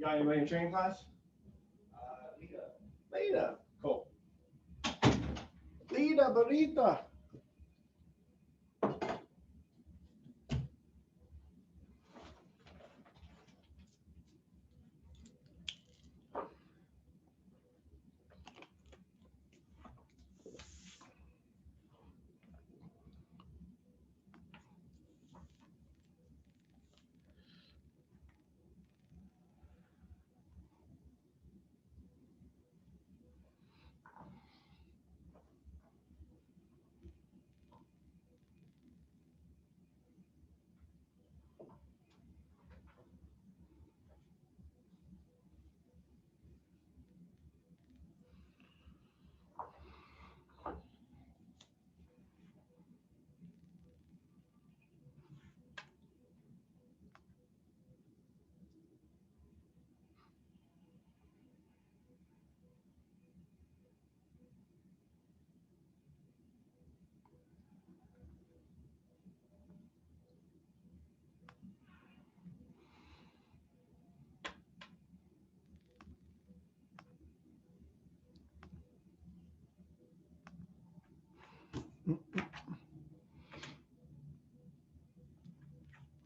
You got anybody in training class? Lita. Cool. Lita, Burrita.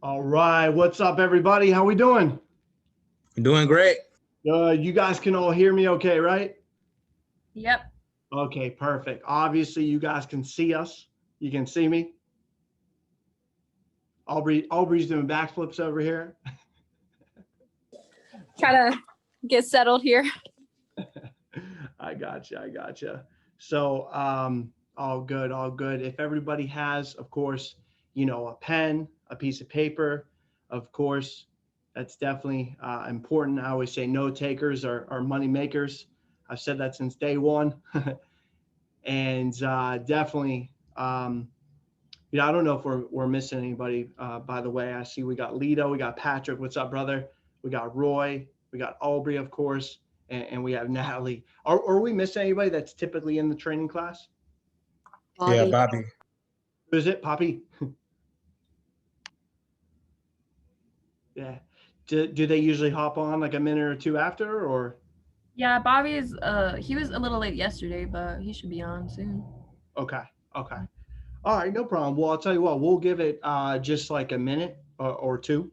All right, what's up, everybody? How we doing? Doing great. You guys can all hear me okay, right? Yep. Okay, perfect. Obviously, you guys can see us. You can see me. Aubrey's doing backflips over here. Try to get settled here. I gotcha. So, all good, all good. If everybody has, of course, a pen, a piece of paper, of course, that's definitely important. I always say note takers are money makers. I've said that since day one. And definitely, I don't know if we're missing anybody. By the way, I see we got Lito, we got Patrick. What's up, brother? We got Roy, we got Aubrey, of course, and we have Natalie. Are we missing anybody that's typically in the training class? Yeah, Bobby. Who is it, Poppy? Yeah. Do they usually hop on like a minute or two after, or? Yeah, Bobby's he was a little late yesterday, but he should be on soon. Okay. All right, no problem. Well, I'll tell you what, we'll give it just like a minute or two,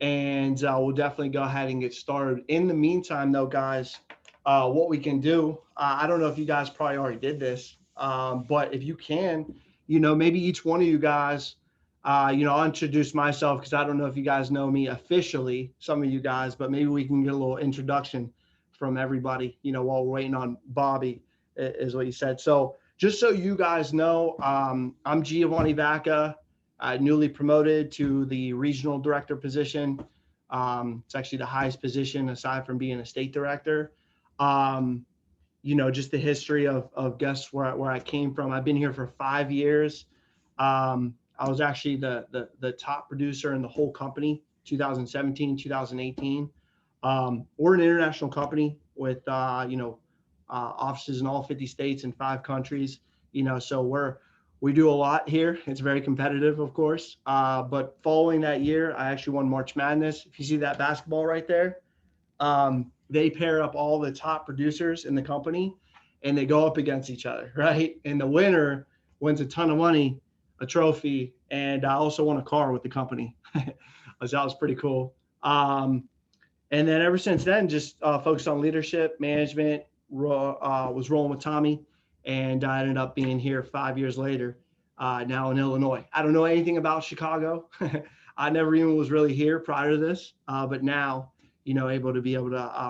and we'll definitely go ahead and get started. In the meantime, though, guys, what we can do, I don't know if you guys probably already did this, but if you can, maybe each one of you guys, I'll introduce myself because I don't know if you guys know me officially, some of you guys, but maybe we can get a little introduction from everybody, while we're waiting on Bobby, is what you said. So just so you guys know, I'm Giovanni Vacca, newly promoted to the regional director position. It's actually the highest position aside from being a state director. Just the history of guess where I came from. I've been here for 5 years. I was actually the top producer in the whole company, 2017, 2018. We're an international company with offices in all 50 states and 5 countries. So we do a lot here. It's very competitive, of course. But following that year, I actually won March Madness. If you see that basketball right there, they pair up all the top producers in the company and they go up against each other, right? And the winner wins a ton of money, a trophy, and I also won a car with the company. So that was pretty cool. And then ever since then, just focused on leadership, management, was rolling with Tommy, and I ended up being here 5 years later, now in Illinois. I don't know anything about Chicago. I never even was really here prior to this, but now, able to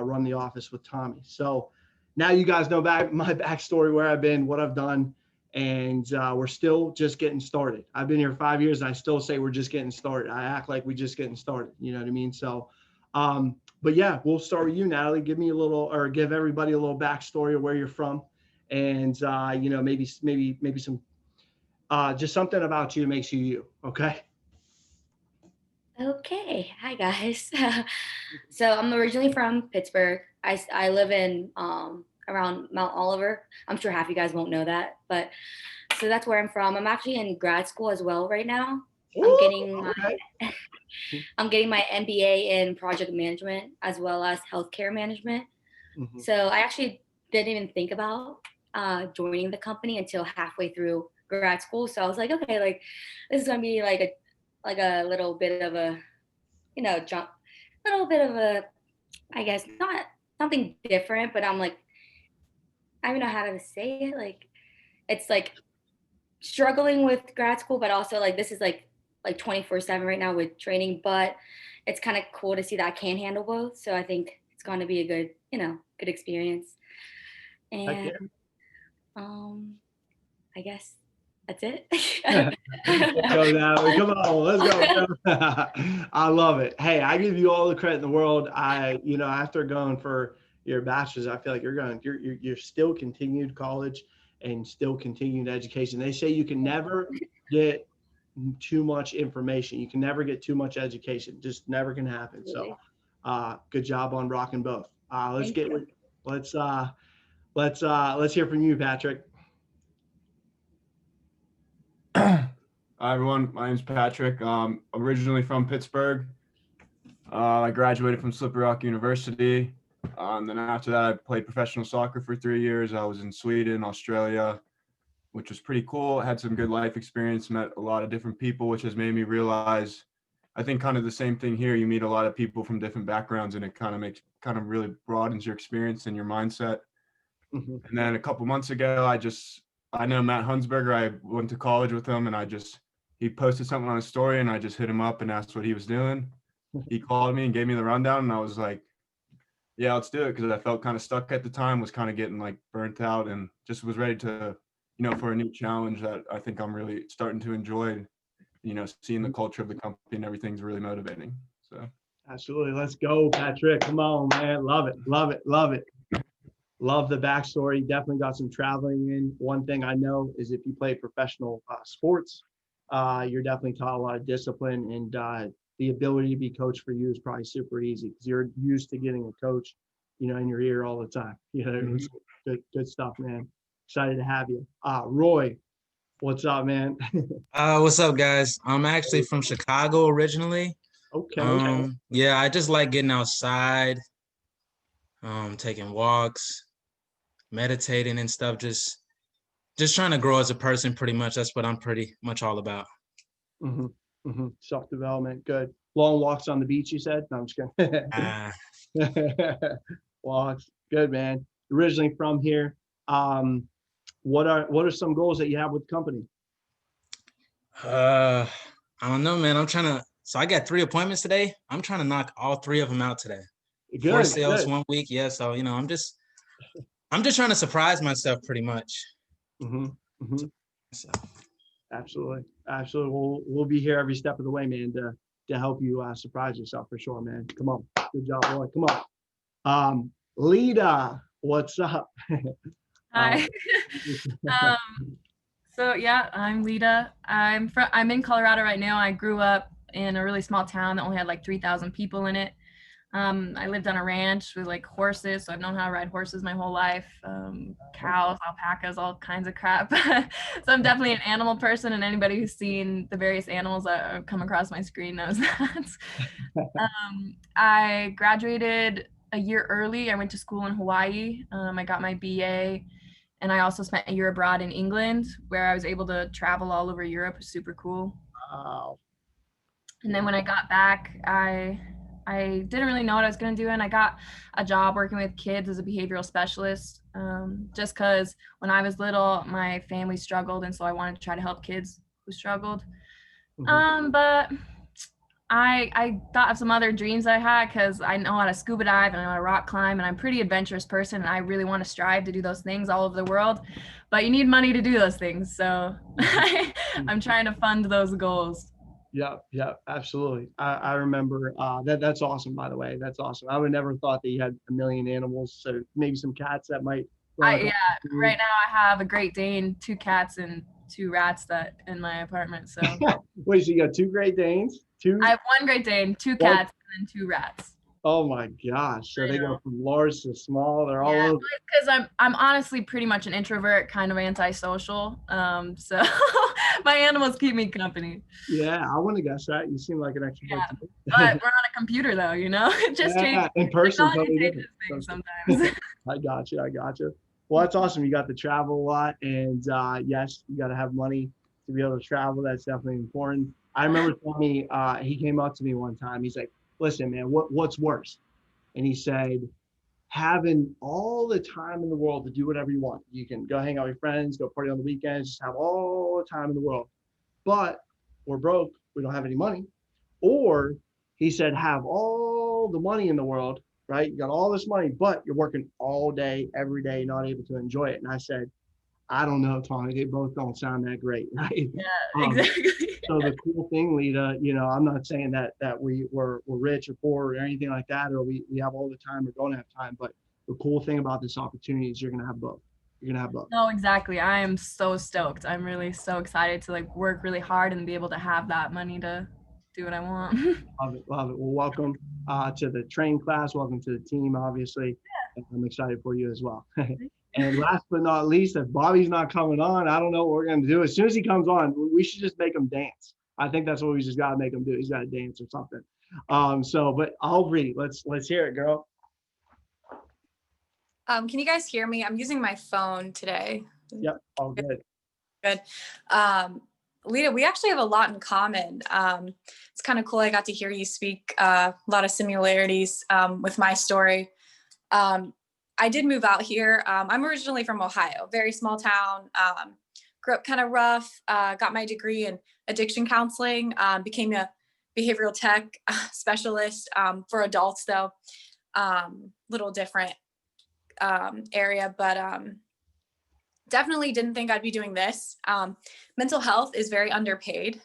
run the office with Tommy. So now you guys know my backstory, where I've been, what I've done, and we're still just getting started. I've been here 5 years, and I still say we're just getting started. I act like we're just getting started. You know what I mean? So, but yeah, we'll start with you, Natalie. Give everybody a little backstory of where you're from, and maybe some just something about you makes you. Okay. Okay. Hi, guys. So I'm originally from Pittsburgh. I live in around Mount Oliver. I'm sure half you guys won't know that, but so that's where I'm from. I'm actually in grad school as well right now. I'm getting okay. I'm getting my MBA in project management as well as healthcare management. So I actually didn't even think about joining the company until halfway through grad school. So I was like, okay, like this is gonna be like a little bit of a, jump, little bit of a, I guess not something different, but I'm like, I don't know how to say it. Like it's like struggling with grad school, but also like this is like 24/7 right now with training, but it's kind of cool to see that I can handle both. So I think it's going to be a good, good experience. And I guess that's it. Let's go now. Come on, let's go. I love it. Hey, I give you all the credit in the world. After going for your bachelor's, I feel like you're still continued college and still continued education. They say you can never get too much information. You can never get too much education. Just never can happen. So, good job on rocking both. Let's hear from you, Patrick. Hi everyone, my name's Patrick. I'm originally from Pittsburgh. I graduated from Slippery Rock University. Then after that, I played professional soccer for 3 years. I was in Sweden, Australia, which was pretty cool. I had some good life experience, met a lot of different people, which has made me realize, I think kind of the same thing here. You meet a lot of people from different backgrounds and it kind of really broadens your experience and your mindset. And then a couple months ago, I know Matt Hunsberger. I went to college with him and he posted something on his story and I just hit him up and asked what he was doing. He called me and gave me the rundown and I was like, yeah, let's do it. Cause I felt kind of stuck at the time, was kind of getting like burnt out and just was ready to, for a new challenge that I think I'm really starting to enjoy, seeing the culture of the company and everything's really motivating. So. Absolutely. Let's go, Patrick. Come on, man. Love it. Love it. Love it. Love the backstory. Definitely got some traveling in. One thing I know is if you play professional sports, you're definitely taught a lot of discipline, and the ability to be coached for you is probably super easy because you're used to getting a coach, in your ear all the time. Good stuff, man. Excited to have you. Roy, what's up, man? What's up, guys? I'm actually from Chicago originally. Okay. Yeah, I just like getting outside, taking walks, meditating and stuff, just trying to grow as a person. Pretty much that's what I'm pretty much all about. Self-development. Good. Long walks on the beach, you said? No, I'm just kidding. Walks. Good, man. Originally from here. What are some goals that you have with the company? I don't know, man. So I got 3 appointments today. I'm trying to knock all 3 of them out today. Good. 4 sales 1 week. Yeah. So, I'm just trying to surprise myself pretty much. So. Absolutely. We'll be here every step of the way, man, to help you surprise yourself for sure, man. Come on. Good job, boy. Come on. Lita, what's up? Hi. So yeah, I'm Lita. I'm in Colorado right now. I grew up in a really small town that only had like 3,000 people in it. I lived on a ranch with like horses, so I've known how to ride horses my whole life. Cows, alpacas, all kinds of crap. So I'm definitely an animal person, and anybody who's seen the various animals that have come across my screen knows that. I graduated a year early. I went to school in Hawaii. I got my BA, and I also spent a year abroad in England where I was able to travel all over Europe. It was super cool. Wow. And then when I got back, I didn't really know what I was going to do, and I got a job working with kids as a behavioral specialist, just because when I was little, my family struggled, and so I wanted to try to help kids who struggled. But I thought of some other dreams I had because I know how to scuba dive and I know how to rock climb, and I'm a pretty adventurous person, and I really want to strive to do those things all over the world, but you need money to do those things, so I'm trying to fund those goals. Yeah, absolutely. I remember that's awesome, by the way. That's awesome. I would never thought that you had a million animals, so maybe some cats that might. Right now I have a Great Dane, 2 cats, and 2 rats that in my apartment. So wait, so you got 2 Great Danes? 2? I have 1 Great Dane, 2 cats, and then 2 rats. Oh my gosh. So I they go know. from large to small. They're all Yeah, over. because I'm honestly pretty much an introvert, kind of antisocial. So my animals keep me company. Yeah, I wouldn't have guessed that. You seem like an extrovert to But me. we're on a computer though, it just changes. Yeah, in person, Technology totally changes different. things sometimes. I got you. I got you. Well, that's awesome. You got to travel a lot, and yes, you got to have money to be able to travel. That's definitely important. I remember Tommy. He came up to me one time. He's like, "Listen, man, what's worse?" And he said, "Having all the time in the world to do whatever you want. You can go hang out with your friends, go party on the weekends, just have all the time in the world. But we're broke. We don't have any money." Or he said, have all the money in the world, right? You got all this money, but you're working all day, every day, not able to enjoy it. And I said, I don't know, Tommy. They both don't sound that great, right? Yeah, Um, exactly. so the cool thing, Lita, I'm not saying that we're rich or poor or anything like that, or we have all the time or don't have time. But the cool thing about this opportunity is you're gonna have both. You're gonna have both. No, exactly. I am so stoked. I'm really so excited to like work really hard and be able to have that money to do what I want. Love it, love it. Well, welcome to the train class. Welcome to the team, obviously. And I'm excited for you as well. And last but not least, if Bobby's not coming on, I don't know what we're going to do. As soon as he comes on, we should just make him dance. I think that's what we just got to make him do. He's got to dance or something. But Aubrey, let's hear it, girl. Can you guys hear me? I'm using my phone today. Yep, all good. Good. Lita, we actually have a lot in common. It's kind of cool. I got to hear you speak a lot of similarities with my story. I did move out here. I'm originally from Ohio, very small town. Grew up kind of rough, got my degree in addiction counseling, became a behavioral tech specialist for adults though. Little different area, but definitely didn't think I'd be doing this. Mental health is very underpaid.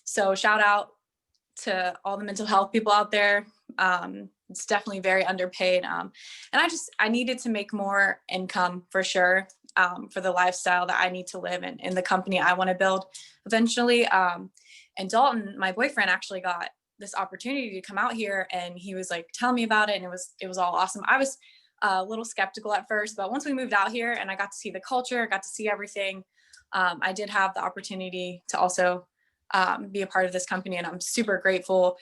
So shout out to all the mental health people out there. It's definitely very underpaid. And I needed to make more income for sure, for the lifestyle that I need to live in the company I want to build eventually. And Dalton, my boyfriend, actually got this opportunity to come out here, and he was like, tell me about it. And it was all awesome. I was a little skeptical at first, but once we moved out here and I got to see the culture, got to see everything, I did have the opportunity to also be a part of this company, and I'm super grateful.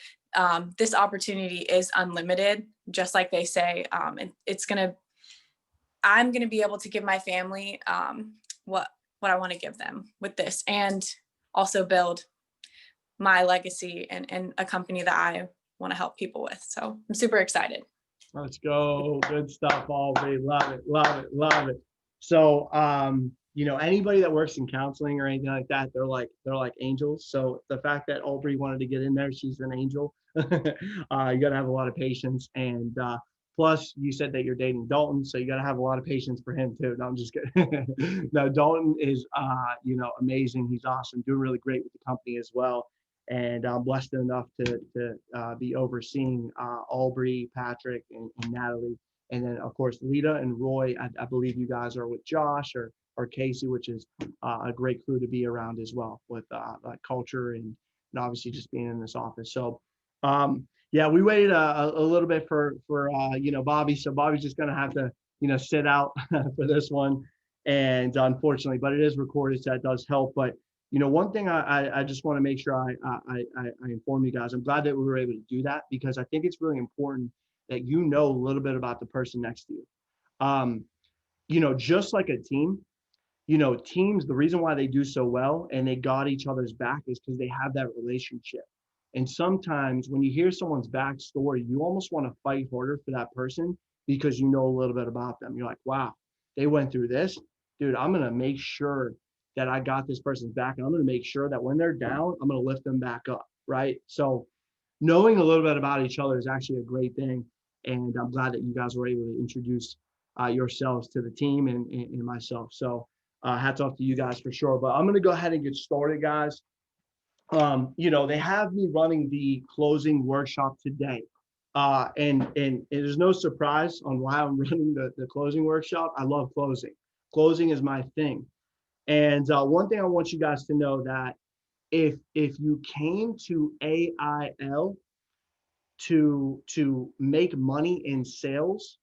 This opportunity is unlimited, just like they say. I'm gonna be able to give my family what I want to give them with this, and also build my legacy and a company that I want to help people with. So I'm super excited. Let's go. Good stuff, Aubrey. Love it, love it, love it. So, anybody that works in counseling or anything like that, they're like angels. So the fact that Aubrey wanted to get in there, she's an angel. You got to have a lot of patience, and plus you said that you're dating Dalton, so you got to have a lot of patience for him too. No, I'm just kidding. No, Dalton is amazing. He's awesome, doing really great with the company as well. And I'm blessed enough to be overseeing Aubrey, Patrick, and Natalie. And then, of course, Lita and Roy. I believe you guys are with Josh or Casey, which is a great crew to be around as well, with like culture and obviously just being in this office. So, yeah, we waited a little bit for Bobby. So Bobby's just going to have to sit out for this one. And unfortunately, but it is recorded, so that does help. But one thing I just want to make sure I inform you guys. I'm glad that we were able to do that, because I think it's really important that a little bit about the person next to you. Just like a team, teams, the reason why they do so well and they got each other's back is because they have that relationship. And sometimes when you hear someone's backstory, you almost want to fight harder for that person because you know a little bit about them. You're like, wow, they went through this. Dude, I'm going to make sure that I got this person's back, and I'm going to make sure that when they're down, I'm going to lift them back up, right? So knowing a little bit about each other is actually a great thing, and I'm glad that you guys were able to introduce yourselves to the team and myself. So hats off to you guys for sure. But I'm going to go ahead and get started, guys. They have me running the closing workshop today. And there's no surprise on why I'm running the closing workshop. I love closing. Closing is my thing. And one thing I want you guys to know, that if you came to AIL to make money in sales,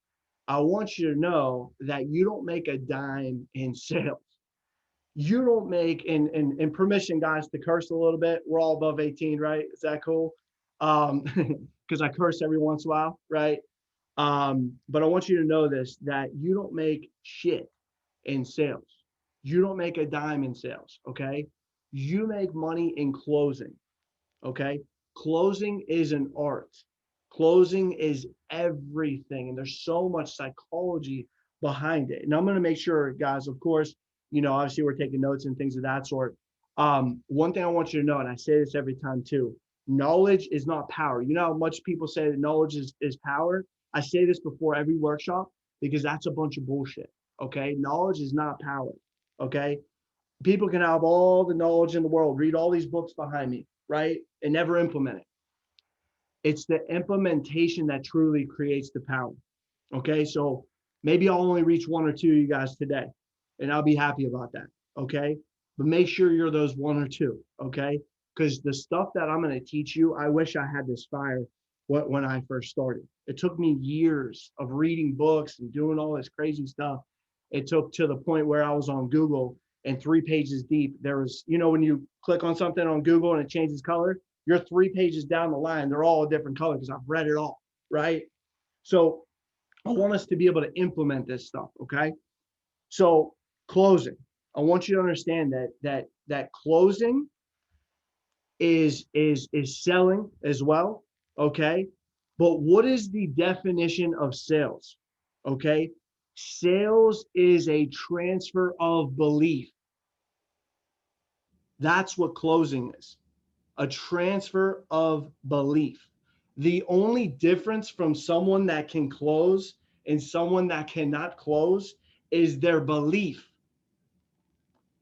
I want you to know that you don't make a dime in sales. You don't make, and permission guys to curse a little bit. We're all above 18, right? Is that cool? Because I curse every once in a while, right? But I want you to know this, that you don't make shit in sales. You don't make a dime in sales, okay? You make money in closing, okay? Closing is an art. Closing is everything, and there's so much psychology behind it. And I'm going to make sure, guys, of course, obviously we're taking notes and things of that sort. One thing I want you to know, and I say this every time too, knowledge is not power. You know how much people say that knowledge is power? I say this before every workshop because that's a bunch of bullshit, okay? Knowledge is not power, okay? People can have all the knowledge in the world, read all these books behind me, right? And never implement it. It's the implementation that truly creates the power, okay? So maybe I'll only reach one or two of you guys today, and I'll be happy about that, okay? But make sure you're those one or two, okay? Because the stuff that I'm going to teach you, I wish I had this fire when I first started. It took me years of reading books and doing all this crazy stuff. It took to the point where I was on Google, and 3 pages deep, there was, when you click on something on Google and it changes color, you're 3 pages down the line, they're all a different color because I've read it all, right? So I want us to be able to implement this stuff, okay? So closing, I want you to understand that closing is selling as well, okay? But what is the definition of sales? Okay? Sales is a transfer of belief. That's what closing is. A transfer of belief. The only difference from someone that can close and someone that cannot close is their belief.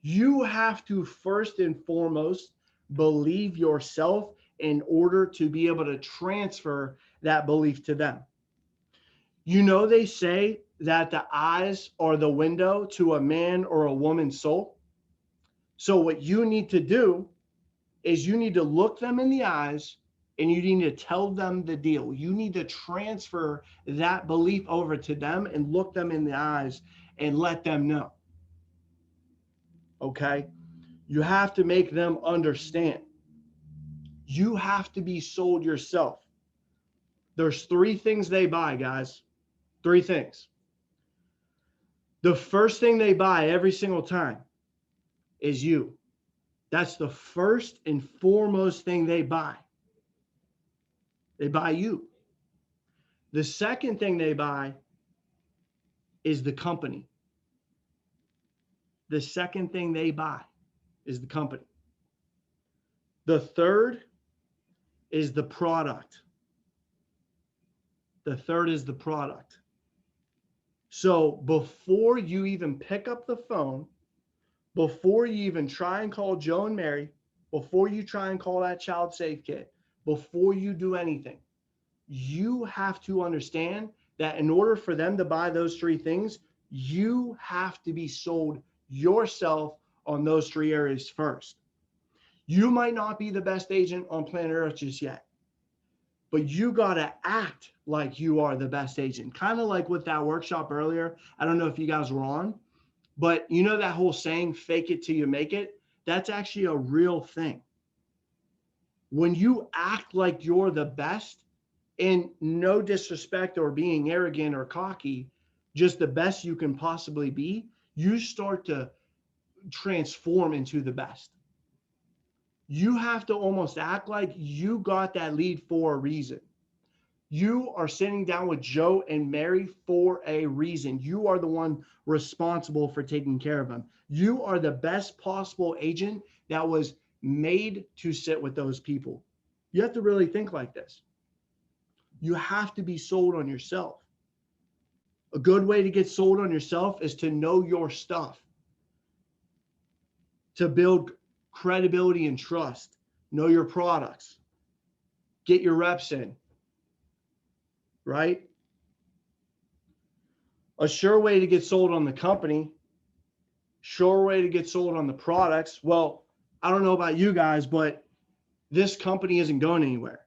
You have to first and foremost believe yourself in order to be able to transfer that belief to them. They say that the eyes are the window to a man or a woman's soul. So what you need to do is you need to look them in the eyes and you need to tell them the deal. You need to transfer that belief over to them and look them in the eyes and let them know. Okay? You have to make them understand. You have to be sold yourself. There's 3 things they buy, guys. 3 things. The first thing they buy every single time is you. That's the first and foremost thing they buy. They buy you. The second thing they buy is the company. The second thing they buy is the company. The third is the product. The third is the product. So before you even pick up the phone, before you even try and call Joe and Mary, before you try and call that child safe kit, before you do anything, you have to understand that in order for them to buy those 3 things, you have to be sold yourself on those 3 areas first. You might not be the best agent on planet Earth just yet, but you got to act like you are the best agent. Kind of like with that workshop earlier. I don't know if you guys were on, but that whole saying, fake it till you make it, that's actually a real thing. When you act like you're the best, and no disrespect or being arrogant or cocky, just the best you can possibly be, you start to transform into the best. You have to almost act like you got that lead for a reason. You are sitting down with Joe and Mary for a reason. You are the one responsible for taking care of them. You are the best possible agent that was made to sit with those people. You have to really think like this. You have to be sold on yourself. A good way to get sold on yourself is to know your stuff, to build credibility and trust, know your products, get your reps in, right? A sure way to get sold on the company, sure way to get sold on the products. Well, I don't know about you guys, but this company isn't going anywhere.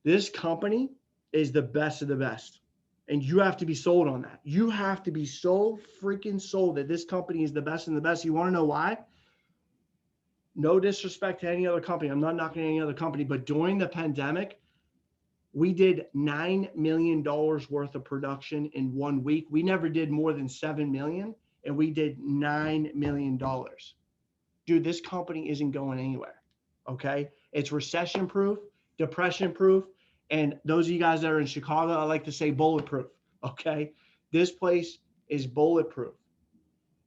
This company is the best of the best. And you have to be sold on that. You have to be so freaking sold that this company is the best and the best. You want to know why? No disrespect to any other company. I'm not knocking any other company, but during the pandemic, we did $9 million worth of production in 1 week. We never did more than 7 million, and we did $9 million. Dude, this company isn't going anywhere. Okay. It's recession proof, depression proof. And those of you guys that are in Chicago, I like to say bulletproof. Okay. This place is bulletproof.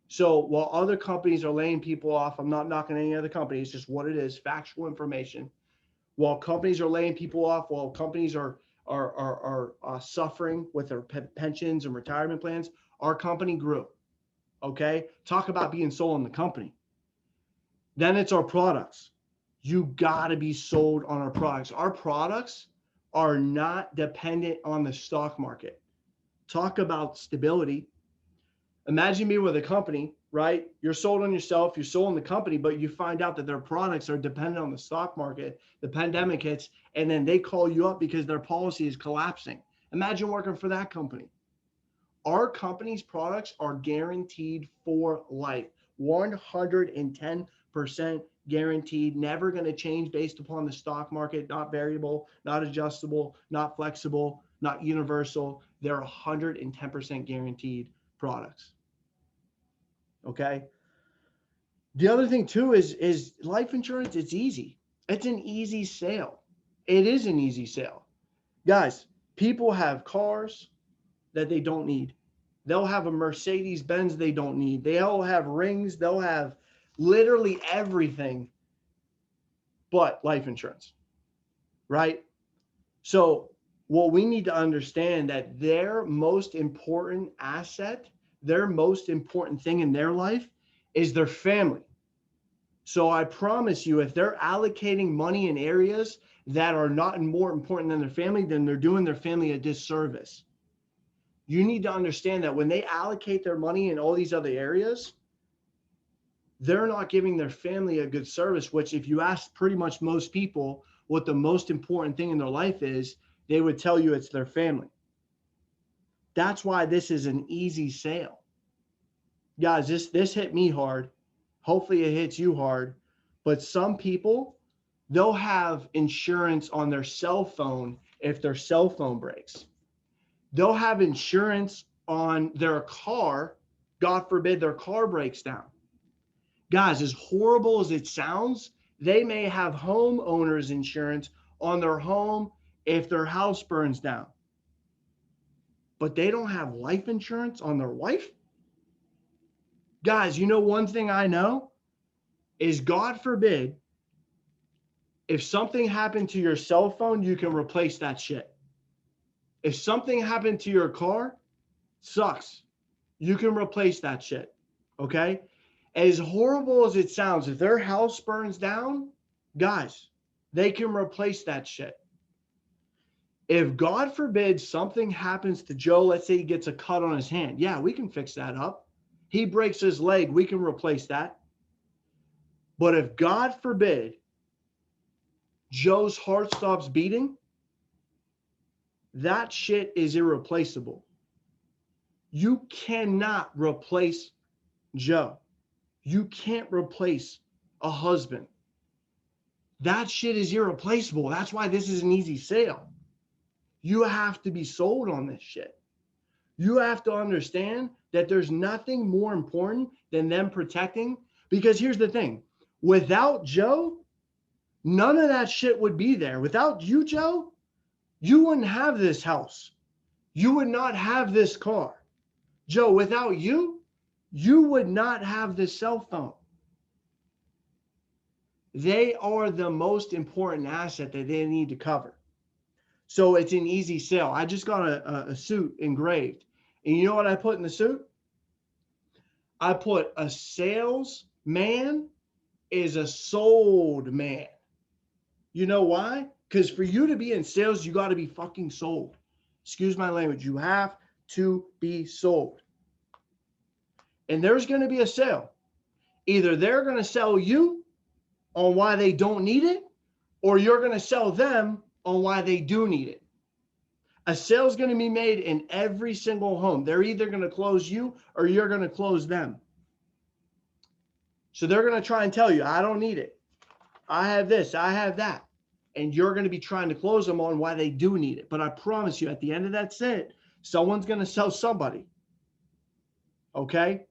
So while other companies are laying people off, I'm not knocking any other company. It's just what it is, factual information. While companies are laying people off, while companies are suffering with their pensions and retirement plans, our company grew. Okay. Talk about being sold on the company. Then it's our products. You got to be sold on our products. Our products are not dependent on the stock market. Talk about stability. Imagine me with a company, right? You're sold on yourself, you're sold on the company, but you find out that their products are dependent on the stock market. The pandemic hits, and then they call you up because their policy is collapsing. Imagine working for that company. Our company's products are guaranteed for life. 110% guaranteed, never going to change based upon the stock market, not variable, not adjustable, not flexible, not universal. They're 110% guaranteed products. Okay. The other thing too is life insurance. It's easy. It's an easy sale. It is an easy sale. Guys, people have cars that they don't need. They'll have a Mercedes-Benz they don't need. They'll have rings. They'll have literally everything but life insurance, right? So what we need to understand that their most important asset, their most important thing in their life is their family. So I promise you, if they're allocating money in areas that are not more important than their family, then they're doing their family a disservice. You need to understand that when they allocate their money in all these other areas, they're not giving their family a good service, which if you ask pretty much most people what the most important thing in their life is, they would tell you it's their family. That's why this is an easy sale. Guys, this hit me hard. Hopefully it hits you hard. But some people, they'll have insurance on their cell phone if their cell phone breaks. They'll have insurance on their car. God forbid their car breaks down. Guys, as horrible as it sounds, they may have homeowners insurance on their home if their house burns down. But they don't have life insurance on their wife? Guys, you know one thing I know is, God forbid, if something happened to your cell phone, you can replace that shit. If something happened to your car, sucks. You can replace that shit, okay? As horrible as it sounds, if their house burns down, guys, they can replace that shit. If God forbid something happens to Joe, let's say he gets a cut on his hand. Yeah, we can fix that up. He breaks his leg, we can replace that. But if God forbid Joe's heart stops beating, that shit is irreplaceable. You cannot replace Joe. You can't replace a husband. That shit is irreplaceable. That's why this is an easy sale. You have to be sold on this shit. You have to understand that there's nothing more important than them protecting. Because here's the thing. Without Joe, none of that shit would be there. Without you, Joe, you wouldn't have this house. You would not have this car. Joe, without you, you would not have this cell phone. They are the most important asset that they need to cover. So it's an easy sale. I just got a suit engraved. And you know what I put in the suit? I put a salesman is a sold man. You know why? Because for you to be in sales, you got to be fucking sold. Excuse my language. You have to be sold. And there's going to be a sale. Either they're going to sell you on why they don't need it, or you're going to sell them on why they do need it. A sale is going to be made in every single home. They're either going to close you or you're going to close them. So they're going to try and tell you, I don't need it. I have this, I have that. And you're going to be trying to close them on why they do need it. But I promise you, at the end of that set, someone's going to sell somebody. Okay?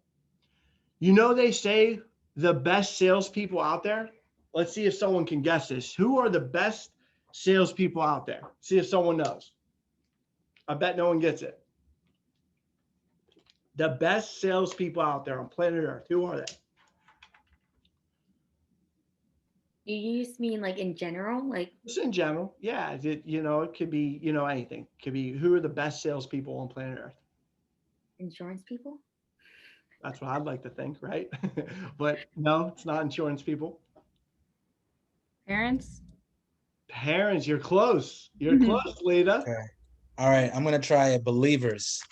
You know, they say the best salespeople out there. Let's see if someone can guess this. Who are the best salespeople out there? See if someone knows. I bet no one gets it. The best salespeople out there on planet Earth. Who are they? You just mean like in general, like Just in general, yeah. It could be, anything. It could be who are the best salespeople on planet Earth. insurance people? That's what I'd like to think, right? But no, it's not insurance people. Parents? Parents, you're close. You're Mhm. close, Lita. Okay. All right, I'm gonna try it. Believers.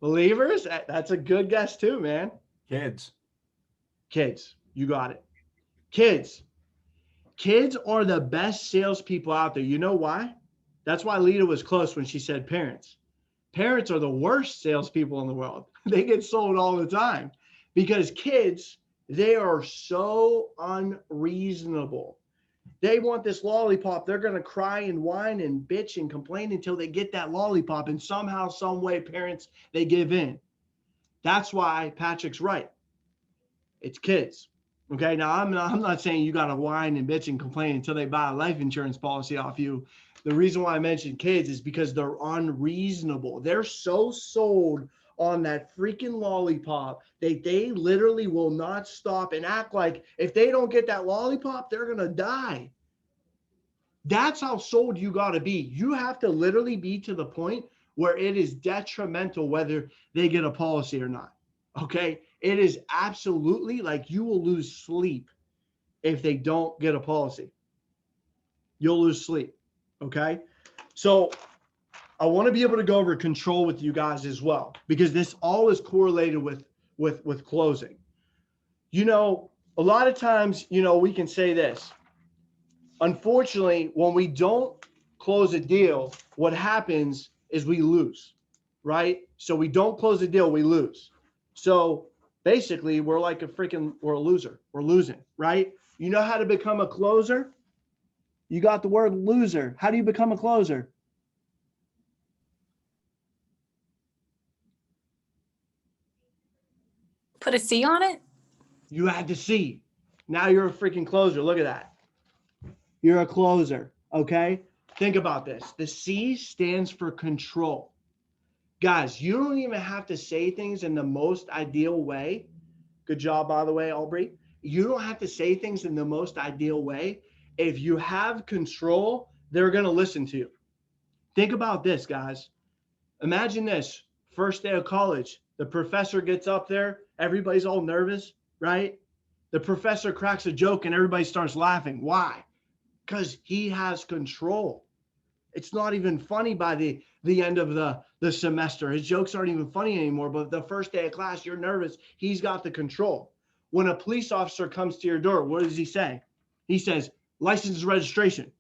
Believers, that's a good guess too, man. Kids. Kids, you got it. Kids. Kids are the best salespeople out there. You know why? That's why Lita was close when she said parents. Parents are the worst salespeople in the world. They get sold all the time because kids, they are so unreasonable. They want this lollipop. They're going to cry and whine and bitch and complain until they get that lollipop. And somehow, some way, parents, they give in. That's why Patrick's right. It's kids. Okay, now I'm not saying you got to whine and bitch and complain until they buy a life insurance policy off you. The reason why I mentioned kids is because they're unreasonable. They're so sold on that freaking lollipop that they literally will not stop and act like if they don't get that lollipop, they're going to die. That's how sold you got to be. You have to literally be to the point where it is detrimental whether they get a policy or not. Okay? It is absolutely like you will lose sleep if they don't get a policy. You'll lose sleep. Okay. So I want to be able to go over control with you guys as well, because this all is correlated with closing. A lot of times, we can say this. Unfortunately, when we don't close a deal, what happens is we lose, right? So we don't close a deal, we lose. So basically, we're a loser. We're losing, right? You know how to become a closer? You got the word loser. How do you become a closer? Put a C on it? You had to C. Now you're a freaking closer. Look at that. You're a closer, okay? Think about this. The C stands for control. Guys, you don't even have to say things in the most ideal way. Good job, by the way, Aubrey. You don't have to say things in the most ideal way. If you have control, they're going to listen to you. Think about this, guys. Imagine this. First day of college, the professor gets up there. Everybody's all nervous, right? The professor cracks a joke and everybody starts laughing. Why? Because he has control. It's not even funny by the end of the semester. His jokes aren't even funny anymore, but the first day of class, you're nervous. He's got the control. When a police officer comes to your door, what does he say? He says, license and registration.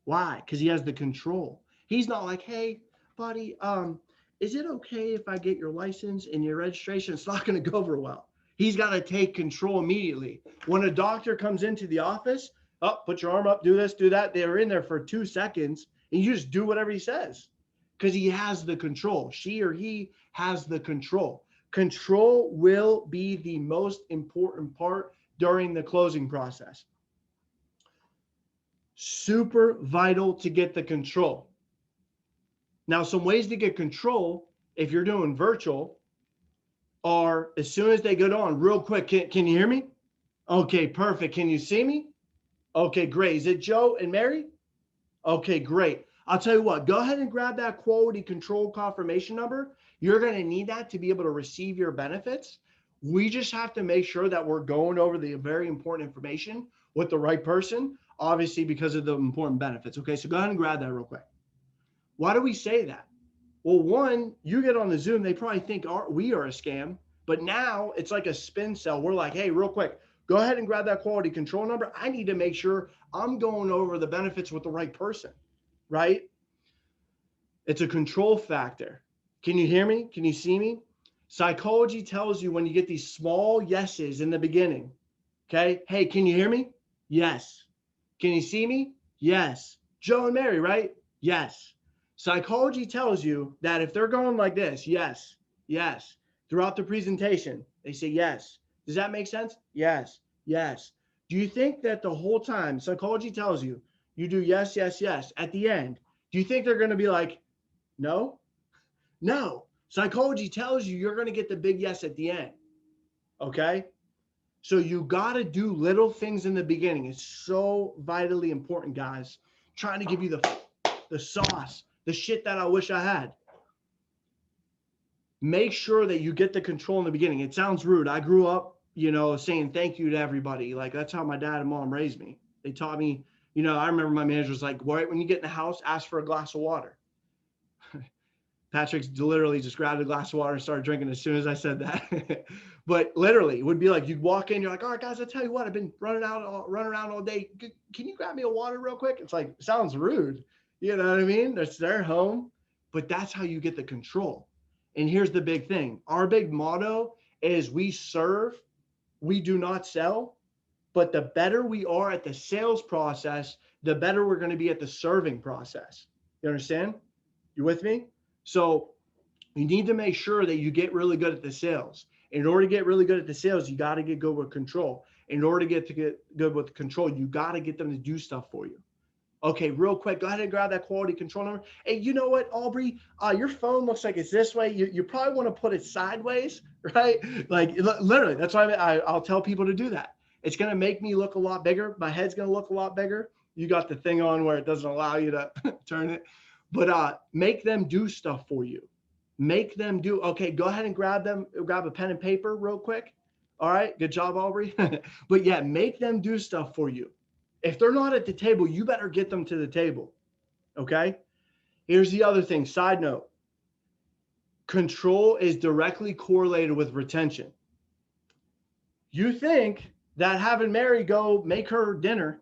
Why? Because he has the control. He's not like, hey, buddy, is it okay if I get your license and your registration? It's not going to go over well. He's got to take control immediately. When a doctor comes into the office, put your arm up, do this, do that. They're in there for 2 seconds, and you just do whatever he says because he has the control. She or he has the control. Control will be the most important part during the closing process. Super vital to get the control. Now, some ways to get control, if you're doing virtual, are as soon as they get on, real quick, can you hear me? Okay, perfect. Can you see me? Okay, great. Is it Joe and Mary? Okay, great. I'll tell you what, go ahead and grab that quality control confirmation number. You're going to need that to be able to receive your benefits. We just have to make sure that we're going over the very important information with the right person, obviously because of the important benefits. Okay, so go ahead and grab that real quick. Why do we say that? Well, one, you get on the Zoom, they probably think we are a scam, but now it's like a spin cell. We're like, hey, real quick, go ahead and grab that quality control number. I need to make sure I'm going over the benefits with the right person, right? It's a control factor. Can you hear me? Can you see me? Psychology tells you when you get these small yeses in the beginning, okay? Hey, can you hear me? Yes. Can you see me? Yes. Joe and Mary, right? Yes. Psychology tells you that if they're going like this, yes, yes, throughout the presentation, they say yes. Does that make sense? Yes, yes. Do you think that the whole time psychology tells you, you do yes, yes, yes, at the end, do you think they're going to be like, no? No. Psychology tells you you're going to get the big yes at the end. Okay? So you got to do little things in the beginning. It's so vitally important, guys. Trying to give you the sauce, the shit that I wish I had. Make sure that you get the control in the beginning. It sounds rude. I grew up, saying thank you to everybody. Like, that's how my dad and mom raised me. They taught me, I remember my manager was like, right when you get in the house, ask for a glass of water. Patrick literally just grabbed a glass of water and started drinking as soon as I said that. But literally, it would be like, you'd walk in, you're like, all right, guys, I tell you what, I've been running around all day. Can you grab me a water real quick? It's like, it sounds rude. You know what I mean? It's their home, but that's how you get the control. And here's the big thing. Our big motto is we serve, we do not sell. But the better we are at the sales process, the better we're going to be at the serving process. You understand? You with me? So you need to make sure that you get really good at the sales. In order to get really good at the sales, you got to get good with control. In order to get good with control, you got to get them to do stuff for you. Okay, real quick, go ahead and grab that quality control number. Hey, you know what, Aubrey? Your phone looks like it's this way. You probably want to put it sideways, right? Like literally, that's why I'll tell people to do that. It's going to make me look a lot bigger. My head's going to look a lot bigger. You got the thing on where it doesn't allow you to turn it. But make them do stuff for you. Make them do. Okay, go ahead and grab a pen and paper real quick. All right, good job, Aubrey. But yeah, make them do stuff for you. If they're not at the table, you better get them to the table. Okay? Here's the other thing, side note. Control is directly correlated with retention. You think that having Mary go make her dinner,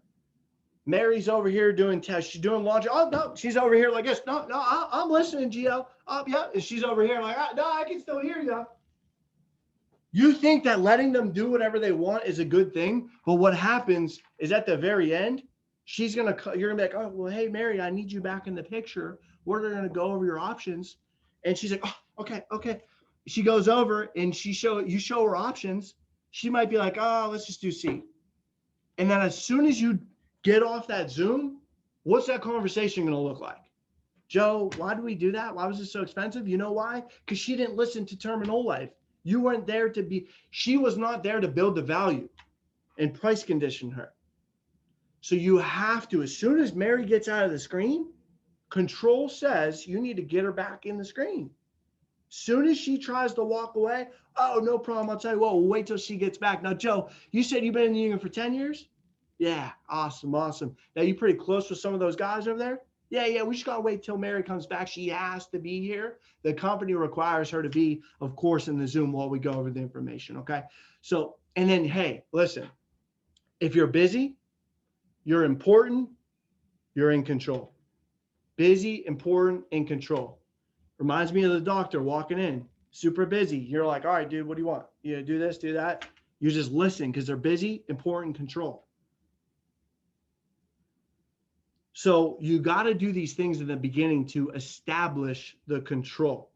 Mary's over here doing tests, she's doing laundry. Oh, no, she's over here like this. No, I'm listening, Gio. Oh, yeah, and she's over here like, no, I can still hear you. You think that letting them do whatever they want is a good thing, but what happens is at the very end, you're gonna be like, oh, well, hey, Mary, I need you back in the picture. We're gonna go over your options, and she's like, oh, okay. She goes over and you show her options. She might be like, oh, let's just do C. And then as soon as you get off that Zoom, what's that conversation gonna look like? Joe, why do we do that? Why was it so expensive? You know why? Because she didn't listen to Terminal Life. You weren't there she was not there to build the value and price condition her. So you have to, as soon as Mary gets out of the screen, control says you need to get her back in the screen. Soon as she tries to walk away, oh, no problem. I'll tell you what, we'll wait till she gets back. Now, Joe, you said you've been in the union for 10 years? Yeah, awesome. Now, you pretty close with some of those guys over there? Yeah, we just got to wait till Mary comes back. She has to be here. The company requires her to be, of course, in the Zoom while we go over the information, okay? So, and then, hey, listen, if you're busy, you're important, you're in control. Busy, important, in control. Reminds me of the doctor walking in, super busy. You're like, all right, dude, what do you want? You do this, do that. You just listen because they're busy, important, control. So you got to do these things in the beginning to establish the control.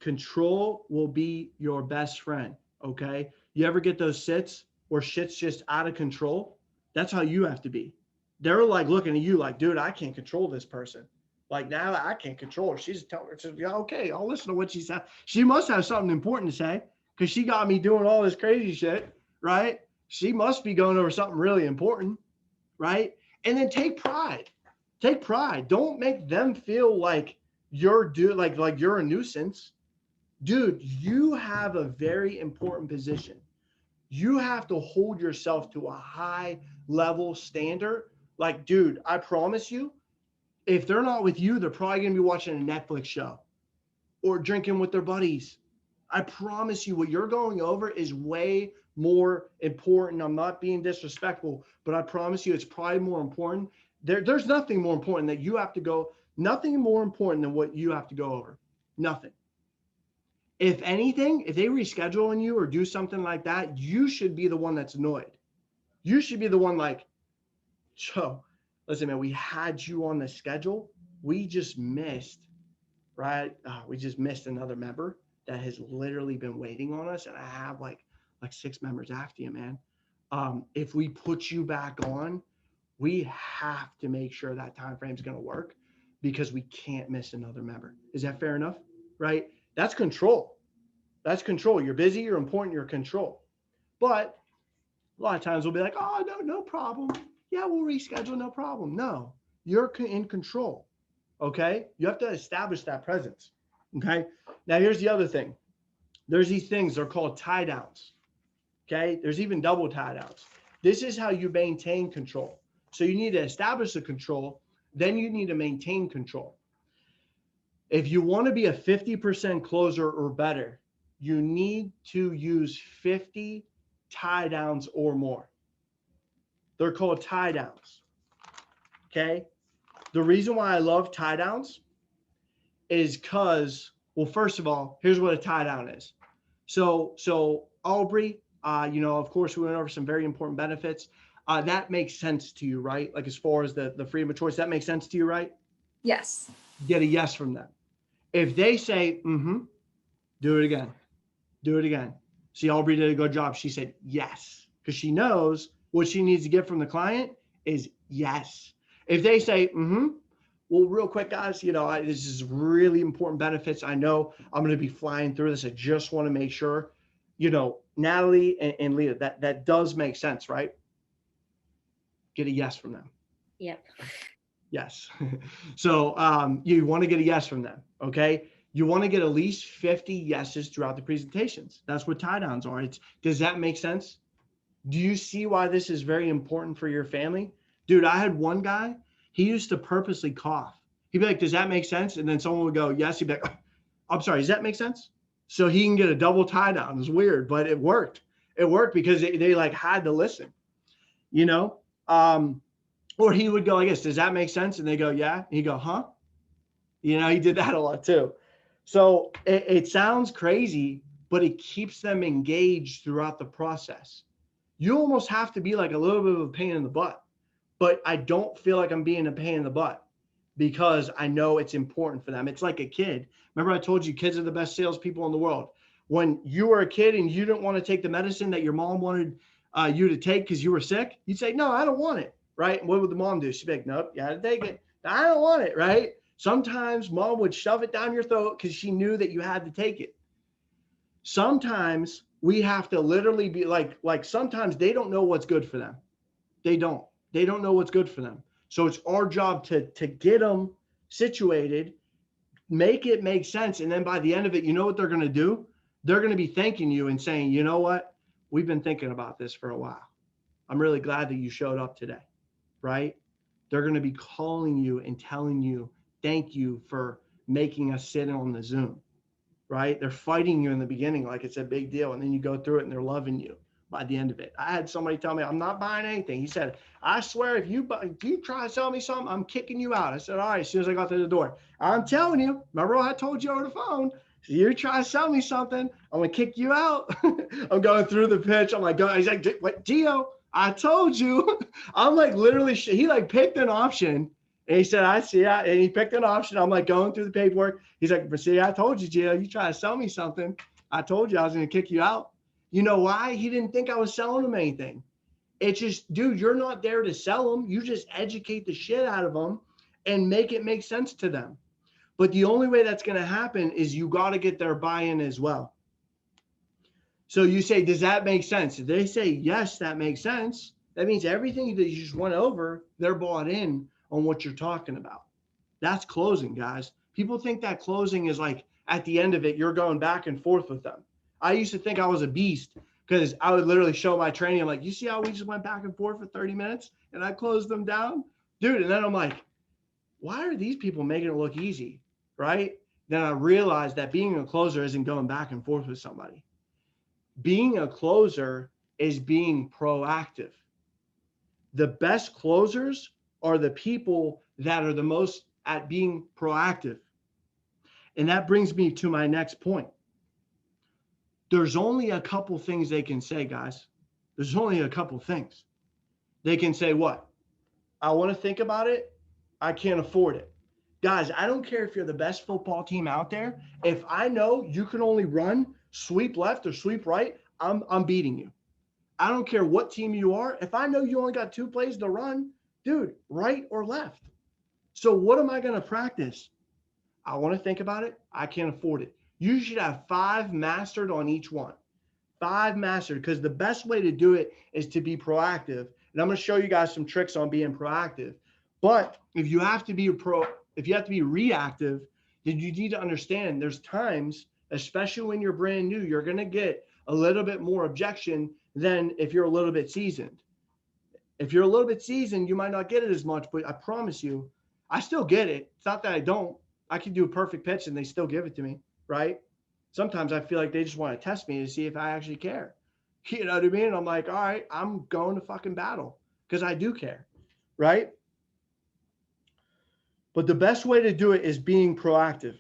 Control will be your best friend, okay? You ever get those sits where shit's just out of control? That's how you have to be. They're like looking at you like, dude, I can't control this person. Like, now I can't control her. She's telling her, yeah, okay, I'll listen to what she said. She must have something important to say because she got me doing all this crazy shit, right? She must be going over something really important, right? And then take pride. Take pride. Don't make them feel like you're like you're a nuisance. Dude, you have a very important position. You have to hold yourself to a high level standard. Like, dude, I promise you, if they're not with you, they're probably going to be watching a Netflix show or drinking with their buddies. I promise you what you're going over is way more important. I'm not being disrespectful, but I promise you it's probably more important There's nothing more important that you have to go, nothing more important than what you have to go over. Nothing. If anything, if they reschedule on you or do something like that, you should be the one that's annoyed. You should be the one like, Joe, listen, man, we had you on the schedule. We just missed, right? We just missed another member that has literally been waiting on us. And I have like 6 members after you, man. If we put you back on, we have to make sure that time frame is going to work because we can't miss another member. Is that fair enough? Right? That's control. That's control. You're busy, you're important, you're control. But a lot of times we'll be like, oh, no problem. Yeah, we'll reschedule, no problem. No, you're in control. Okay? You have to establish that presence. Okay? Now, here's the other thing. There's these things, they're called tie downs. Okay? There's even double tie downs. This is how you maintain control. So you need to establish the control, then you need to maintain control. If you want to be a 50% closer or better, you need to use 50 tie downs or more. They're called tie downs. Okay. The reason why I love tie downs is because, well, first of all, here's what a tie down is. So Aubrey, of course, we went over some very important benefits. That makes sense to you, right? Like as far as the freedom of choice, that makes sense to you, right? Yes. Get a yes from them. If they say, do it again. Do it again. See, Aubrey did a good job. She said yes, because she knows what she needs to get from the client is yes. If they say, well, real quick, guys, this is really important benefits. I know I'm going to be flying through this. I just want to make sure, Natalie and Leah, that does make sense, right? Get a yes from them. Yep. Yes. So you want to get a yes from them. Okay. You want to get at least 50 yeses throughout the presentations. That's what tie downs are. Does that make sense? Do you see why this is very important for your family? Dude, I had one guy, he used to purposely cough. He'd be like, does that make sense? And then someone would go, yes. He'd be like, oh, I'm sorry, does that make sense? So he can get a double tie down. It's weird, but it worked. It worked because they like had to listen, or he would go, I guess, does that make sense? And they go, yeah. And he'd go, huh? He did that a lot too. So it sounds crazy, but it keeps them engaged throughout the process. You almost have to be like a little bit of a pain in the butt, but I don't feel like I'm being a pain in the butt because I know it's important for them. It's like a kid. Remember I told you kids are the best salespeople in the world. When you were a kid and you didn't want to take the medicine that your mom wanted you to take because you were sick, you'd say, no, I don't want it. Right? And what would the mom do? She'd be like, nope, you got to take it. I don't want it. Right? Sometimes mom would shove it down your throat because she knew that you had to take it. Sometimes we have to literally be like sometimes they don't know what's good for them. They don't know what's good for them. So it's our job to get them situated, make it make sense. And then by the end of it, you know what they're going to do? They're going to be thanking you and saying, you know what? We've been thinking about this for a while. I'm really glad that you showed up today, right? They're going to be calling you and telling you, thank you for making us sit on the Zoom, right? They're fighting you in the beginning like it's a big deal. And then you go through it and they're loving you by the end of it. I had somebody tell me, I'm not buying anything. He said, I swear, if you try to sell me something, I'm kicking you out. I said, all right, as soon as I got to the door, I'm telling you, remember what I told you over the phone? So you try to sell me something, I'm going to kick you out. I'm going through the pitch. I'm like, he's like, what, Gio, I told you. I'm like, literally, he like picked an option. And he said, I see that. And he picked an option. I'm like going through the paperwork. He's like, but see, I told you, Gio, you try to sell me something. I told you I was going to kick you out. You know why? He didn't think I was selling him anything. It's just, dude, you're not there to sell them. You just educate the shit out of them and make it make sense to them. But the only way that's going to happen is you got to get their buy-in as well. So you say, does that make sense? If they say, yes, that makes sense, that means everything that you just went over, they're bought in on what you're talking about. That's closing, guys. People think that closing is like at the end of it, you're going back and forth with them. I used to think I was a beast because I would literally show my training. I'm like, you see how we just went back and forth for 30 minutes and I closed them down? Dude, and then I'm like, why are these people making it look easy, right? Then I realized that being a closer isn't going back and forth with somebody. Being a closer is being proactive. The best closers are the people that are the most at being proactive. And that brings me to my next point. There's only a couple things they can say, guys. There's only a couple things. They can say what? I want to think about it. I can't afford it. Guys, I don't care if you're the best football team out there. If I know you can only run sweep left or sweep right, I'm beating you. I don't care what team you are. If I know you only got 2 plays to run, dude, right or left. So what am I going to practice? I want to think about it. I can't afford it. You should have 5 mastered on each one. 5 mastered, because the best way to do it is to be proactive. And I'm going to show you guys some tricks on being proactive. But if you have to be reactive, then you need to understand there's times, especially when you're brand new, you're going to get a little bit more objection than if you're a little bit seasoned. If you're a little bit seasoned, you might not get it as much, but I promise you, I still get it. It's not that I don't. I can do a perfect pitch and they still give it to me, right? Sometimes I feel like they just want to test me to see if I actually care. You know what I mean? And I'm like, all right, I'm going to fucking battle because I do care, right? But the best way to do it is being proactive.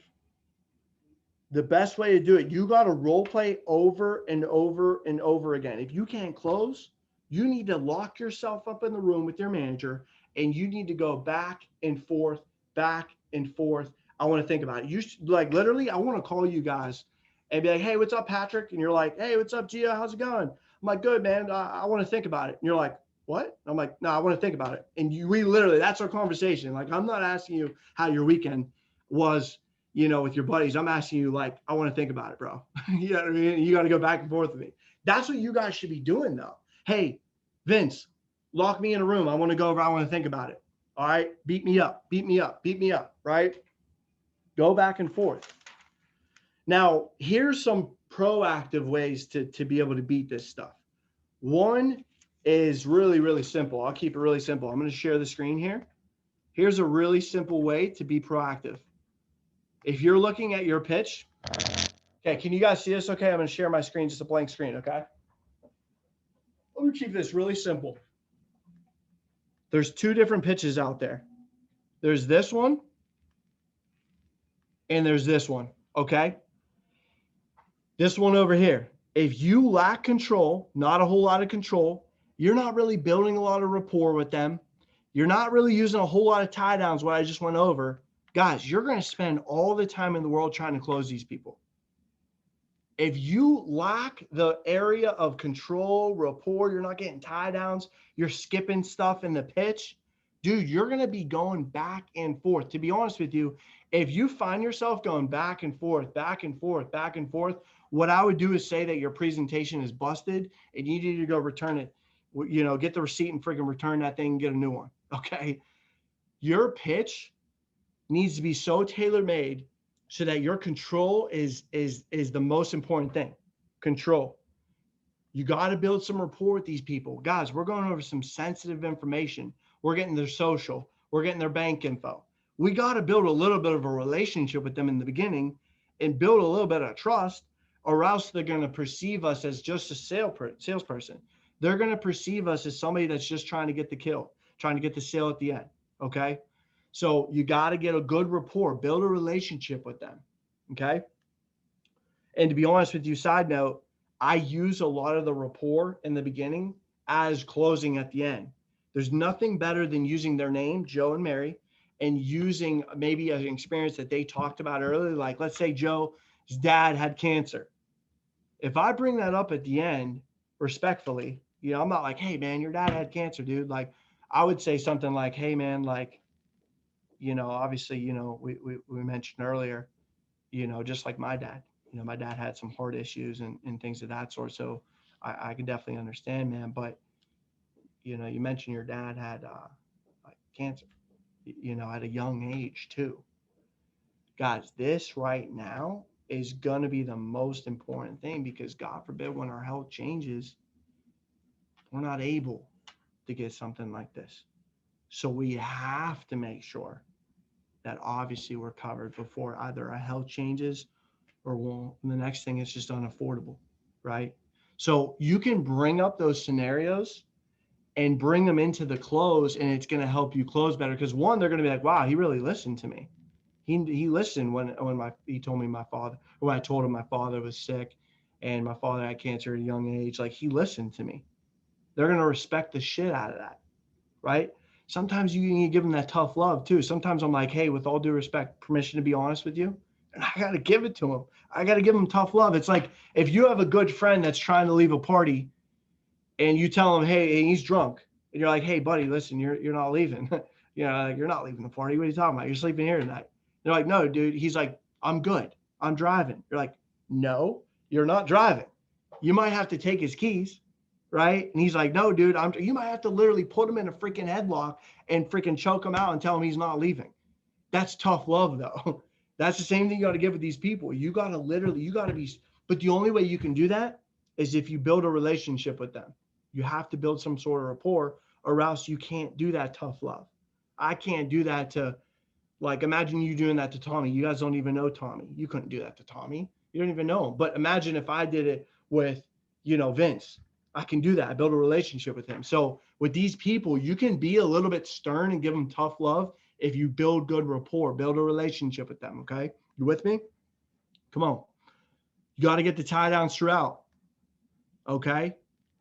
The best way to do it, you got to role play over and over and over again. If you can't close, you need to lock yourself up in the room with your manager and you need to go back and forth, back and forth. I want to think about it. You should, like, literally, I want to call you guys and be like, hey, what's up, Patrick? And you're like, hey, what's up, Gia? How's it going? I'm like, good, man. I want to think about it. And you're like, what? I'm like, no, I want to think about it. And we literally, that's our conversation. Like, I'm not asking you how your weekend was, you know, with your buddies. I'm asking you, like, I want to think about it, bro. You know what I mean? You got to go back and forth with me. That's what you guys should be doing, though. Hey, Vince, lock me in a room. I want to go over. I want to think about it. All right. Beat me up, beat me up, beat me up. Right. Go back and forth. Now, here's some proactive ways to be able to beat this stuff. One is really, really simple. I'll keep it really simple. I'm going to share the screen here. Here's a really simple way to be proactive. If you're looking at your pitch, okay, can you guys see this? Okay, I'm going to share my screen, just a blank screen, okay? Let me keep this really simple. There's 2 different pitches out there. There's this one, and there's this one, okay? This one over here. If you lack control, not a whole lot of control, you're not really building a lot of rapport with them. You're not really using a whole lot of tie downs, what I just went over. Guys, you're going to spend all the time in the world trying to close these people. If you lack the area of control, rapport, you're not getting tie downs, you're skipping stuff in the pitch, dude, you're going to be going back and forth. To be honest with you, if you find yourself going back and forth, back and forth, back and forth, what I would do is say that your presentation is busted and you need to go return it. You know, get the receipt and freaking return that thing and get a new one. Okay. Your pitch needs to be so tailor-made so that your control is the most important thing. Control. You got to build some rapport with these people. Guys, we're going over some sensitive information. We're getting their social. We're getting their bank info. We got to build a little bit of a relationship with them in the beginning and build a little bit of trust, or else they're going to perceive us as just a salesperson. They're going to perceive us as somebody that's just trying to get the kill, trying to get the sale at the end. Okay. So you got to get a good rapport, build a relationship with them. Okay. And to be honest with you, side note, I use a lot of the rapport in the beginning as closing at the end. There's nothing better than using their name, Joe and Mary, and using maybe an experience that they talked about earlier. Like, let's say Joe's dad had cancer. If I bring that up at the end, respectfully, you know, I'm not like, hey man, your dad had cancer, dude. Like, I would say something like, hey man, like, you know, obviously, you know, we mentioned earlier, you know, just like my dad, you know, my dad had some heart issues and things of that sort. So I can definitely understand, man. But, you know, you mentioned your dad had like cancer, you know, at a young age too. Guys, this right now is going to be the most important thing, because God forbid when our health changes, we're not able to get something like this. So we have to make sure that obviously we're covered before either our health changes or the next thing is just unaffordable, right? So you can bring up those scenarios and bring them into the close, and it's going to help you close better. Because one, they're going to be like, wow, he really listened to me. He listened when he told me my father, or when I told him my father was sick and my father had cancer at a young age. Like, he listened to me. They're going to respect the shit out of that, right? Sometimes you need to give them that tough love too. Sometimes I'm like, hey, with all due respect, permission to be honest with you. And I got to give it to them. I got to give them tough love. It's like if you have a good friend that's trying to leave a party and you tell him, hey, and he's drunk, and you're like, hey, buddy, listen, you're not leaving. You know, like, you're not leaving the party. What are you talking about? You're sleeping here tonight. They're like, no, dude. He's like, I'm good. I'm driving. You're like, no, you're not driving. You might have to take his keys, right? And he's like, no, dude, you might have to literally put him in a freaking headlock and freaking choke him out and tell him he's not leaving. That's tough love, though. That's the same thing you got to give with these people. You got to be, but the only way you can do that is if you build a relationship with them. You have to build some sort of rapport, or else you can't do that tough love. I can't do that to, like, imagine you doing that to Tommy. You guys don't even know Tommy. You couldn't do that to Tommy. You don't even know him. But imagine if I did it with, Vince. I can do that. I build a relationship with him. So with these people, you can be a little bit stern and give them tough love if you build good rapport, build a relationship with them. Okay. You with me? Come on. You got to get the tie downs throughout. Okay.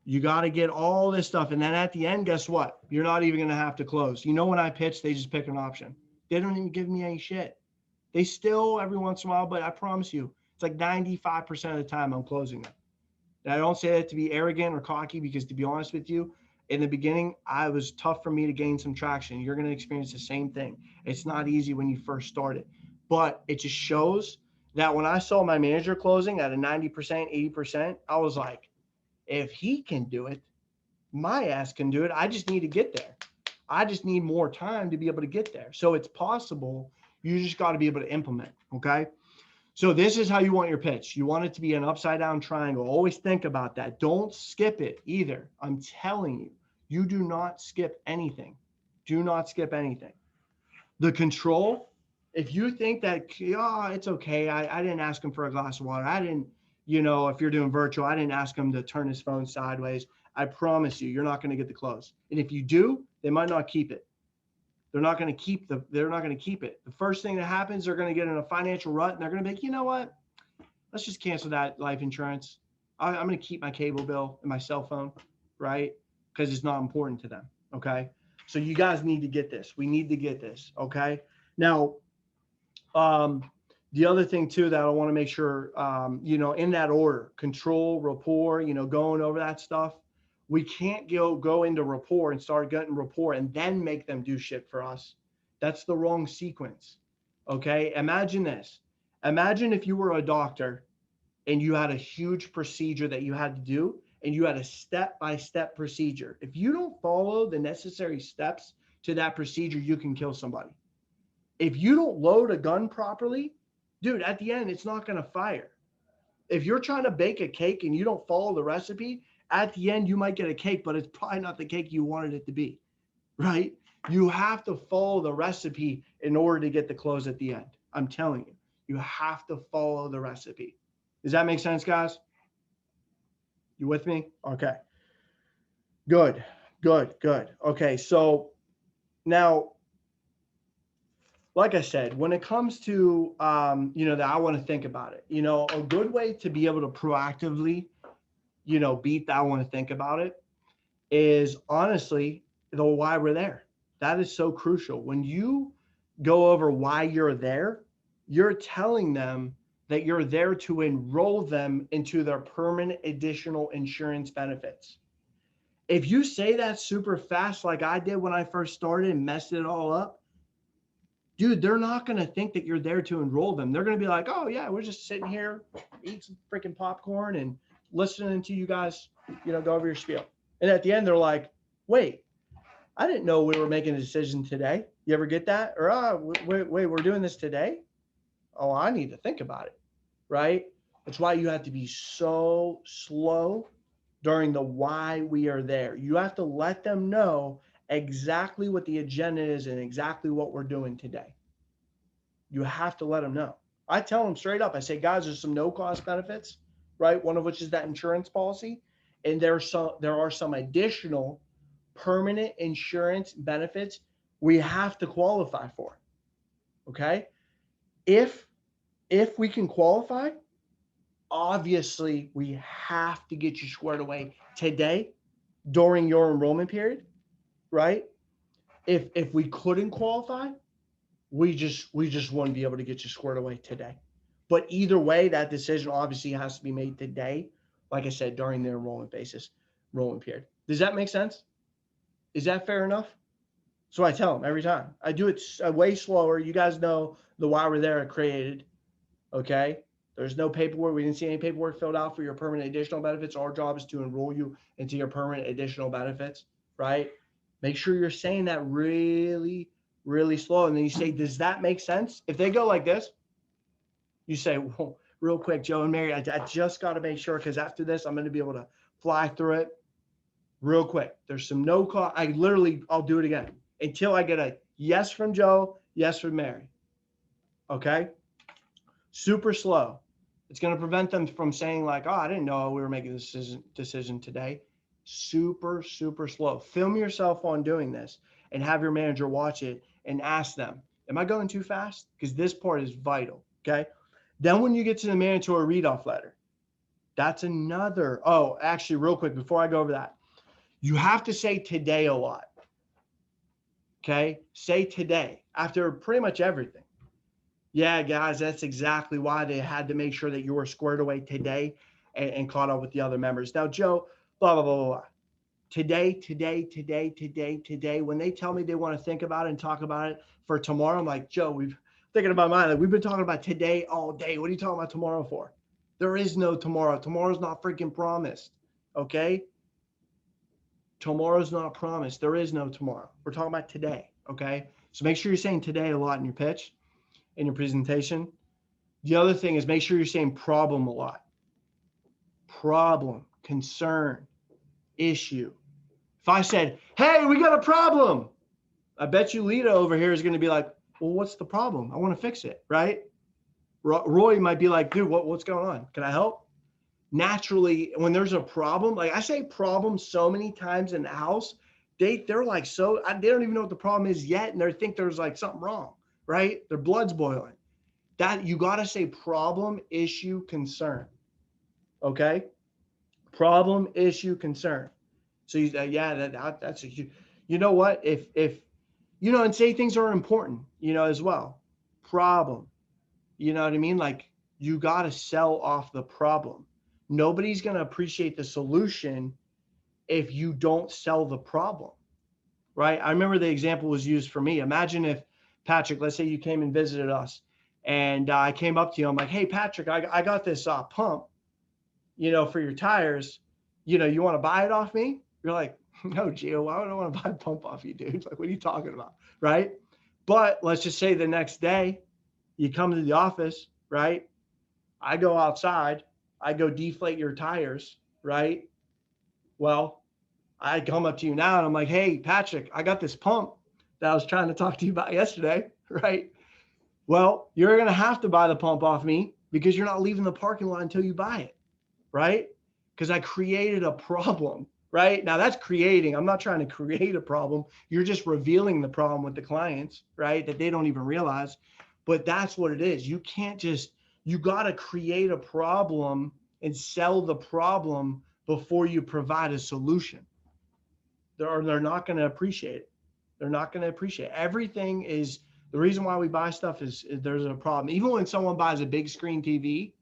You got to get all this stuff. And then at the end, guess what? You're not even going to have to close. When I pitch, they just pick an option. They don't even give me any shit. They still every once in a while, but I promise you, it's like 95% of the time I'm closing them. And I don't say that to be arrogant or cocky, because to be honest with you, in the beginning, it was tough for me to gain some traction. You're going to experience the same thing. It's not easy when you first started, but it just shows that when I saw my manager closing at a 90%, 80%, I was like, if he can do it, my ass can do it. I just need to get there. I just need more time to be able to get there. So it's possible. You just got to be able to implement. Okay. So this is how you want your pitch. You want it to be an upside down triangle. Always think about that. Don't skip it either. I'm telling you, you do not skip anything. Do not skip anything. The control, if you think that, it's okay. I didn't ask him for a glass of water. I didn't, if you're doing virtual, I didn't ask him to turn his phone sideways. I promise you, you're not going to get the close. And if you do, they might not keep it. They're not going to keep it. The first thing that happens, they're going to get in a financial rut, and they're going to be like, you know what? Let's just cancel that life insurance. I'm going to keep my cable bill and my cell phone, right? Because it's not important to them. Okay. So you guys need to get this. We need to get this. Okay. Now, the other thing too, that I want to make sure, in that order, control, rapport, going over that stuff. We can't go into rapport and start getting rapport and then make them do shit for us. That's the wrong sequence. Okay. Imagine this. Imagine if you were a doctor and you had a huge procedure that you had to do, and you had a step-by-step procedure. If you don't follow the necessary steps to that procedure, you can kill somebody. If you don't load a gun properly, dude, at the end, it's not going to fire. If you're trying to bake a cake and you don't follow the recipe, at the end, you might get a cake, but it's probably not the cake you wanted it to be, right? You have to follow the recipe in order to get the close at the end. I'm telling you, you have to follow the recipe. Does that make sense, guys? You with me? Okay. Good. Okay. So now, like I said, when it comes to, that I want to think about it, a good way to be able to proactively, beat that I want to think about it is honestly the why we're there. That is so crucial. When you go over why you're there, you're telling them that you're there to enroll them into their permanent additional insurance benefits. If you say that super fast, like I did when I first started and messed it all up, dude, they're not going to think that you're there to enroll them. They're going to be like, oh yeah, we're just sitting here, eat some freaking popcorn and listening to you guys, go over your spiel. And at the end, they're like, wait, I didn't know we were making a decision today. You ever get that? Or, wait, we're doing this today? Oh, I need to think about it. Right? That's why you have to be so slow during the why we are there. You have to let them know exactly what the agenda is and exactly what we're doing today. You have to let them know. I tell them straight up, I say, guys, there's some no-cost benefits, right? One of which is that insurance policy. And there are some additional permanent insurance benefits we have to qualify for. Okay. If we can qualify, obviously we have to get you squared away today during your enrollment period, right? If we couldn't qualify, we just wouldn't be able to get you squared away today. But either way, that decision obviously has to be made today, like I said, during the enrollment period. Does that make sense? Is that fair enough? So I tell them every time. I do it way slower. You guys know the Why We're There created. Okay. There's no paperwork. We didn't see any paperwork filled out for your permanent additional benefits. Our job is to enroll you into your permanent additional benefits, right? Make sure you're saying that really, really slow. And then you say, does that make sense? If they go like this, you say, well, real quick, Joe and Mary, I just got to make sure, because after this, I'm going to be able to fly through it real quick. There's some no call. I'll do it again until I get a yes from Joe, yes from Mary. Okay. Super slow. It's going to prevent them from saying like, oh, I didn't know we were making this decision today. Super, super slow. Film yourself on doing this and have your manager watch it and ask them, am I going too fast? Because this part is vital. Okay. Then when you get to the mandatory read-off letter, that's another, oh, actually real quick, before I go over that, you have to say today a lot. Okay. Say today after pretty much everything. Yeah, guys, that's exactly why they had to make sure that you were squared away today and caught up with the other members. Now, Joe, blah, blah, blah, blah, blah. Today, when they tell me they want to think about it and talk about it for tomorrow, I'm like, Joe, we've thinking about mine. Like, we've been talking about today all day. What are you talking about tomorrow for? There is no tomorrow. Tomorrow's not freaking promised. Okay. Tomorrow's not promised. There is no tomorrow. We're talking about today. Okay. So make sure you're saying today a lot in your pitch, in your presentation. The other thing is make sure you're saying problem a lot. Problem, concern, issue. If I said, hey, we got a problem, I bet you Lita over here is going to be like, well, what's the problem? I want to fix it, right? Roy might be like, dude, what's going on? Can I help? Naturally, when there's a problem, like I say problem so many times in the house, they're like, they don't even know what the problem is yet. And they think there's like something wrong, right? Their blood's boiling. That you got to say problem, issue, concern. Okay. Problem, issue, concern. So you say, yeah, that's a huge, you know what? If, and say things are important, as well. Problem, you know what I mean? Like you got to sell off the problem. Nobody's going to appreciate the solution if you don't sell the problem, right? I remember the example was used for me. Imagine if Patrick, let's say you came and visited us and I came up to you. I'm like, hey, Patrick, I got this pump, for your tires, you want to buy it off me? You're like, no, Gio, why would I want to buy a pump off you, dude? Like, what are you talking about? Right. But let's just say the next day you come to the office, right? I go outside, I go deflate your tires, right? Well, I come up to you now and I'm like, hey, Patrick, I got this pump that I was trying to talk to you about yesterday, right? Well, you're going to have to buy the pump off me because you're not leaving the parking lot until you buy it, right? Because I created a problem, right? Now that's creating. I'm not trying to create a problem. You're just revealing the problem with the clients, right? That they don't even realize. But that's what it is. You can't just, you got to create a problem and sell the problem before you provide a solution. They're not going to appreciate it. They're not going to appreciate it. Everything is, the reason why we buy stuff is there's a problem. Even when someone buys a big screen TV,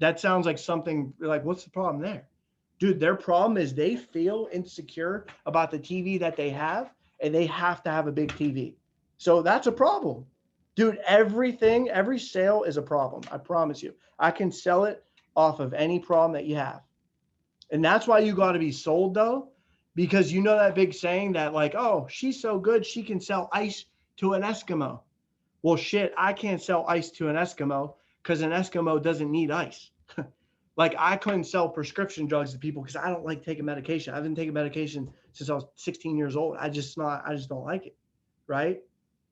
that sounds like something like, what's the problem there? Dude, their problem is they feel insecure about the TV that they have, and they have to have a big TV. So that's a problem. Dude, every sale is a problem. I promise you. I can sell it off of any problem that you have. And that's why you got to be sold, though, because you know that big saying that like, oh, she's so good, she can sell ice to an Eskimo. Well, shit, I can't sell ice to an Eskimo because an Eskimo doesn't need ice. Like I couldn't sell prescription drugs to people because I don't like taking medication. I haven't taken medication since I was 16 years old. I just don't like it. Right.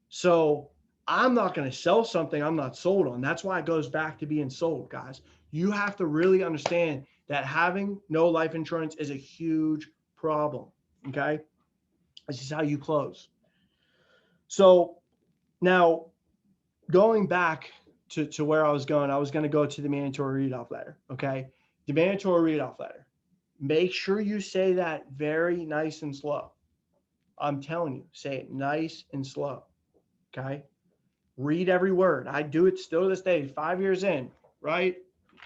So I'm not going to sell something I'm not sold on. That's why it goes back to being sold, guys. You have to really understand that having no life insurance is a huge problem. Okay. This is how you close. So now going back to where I was going to go to the mandatory read-off letter. Okay. The mandatory read-off letter. Make sure you say that very nice and slow. I'm telling you, say it nice and slow. Okay. Read every word. I do it still to this day, 5 years in, right?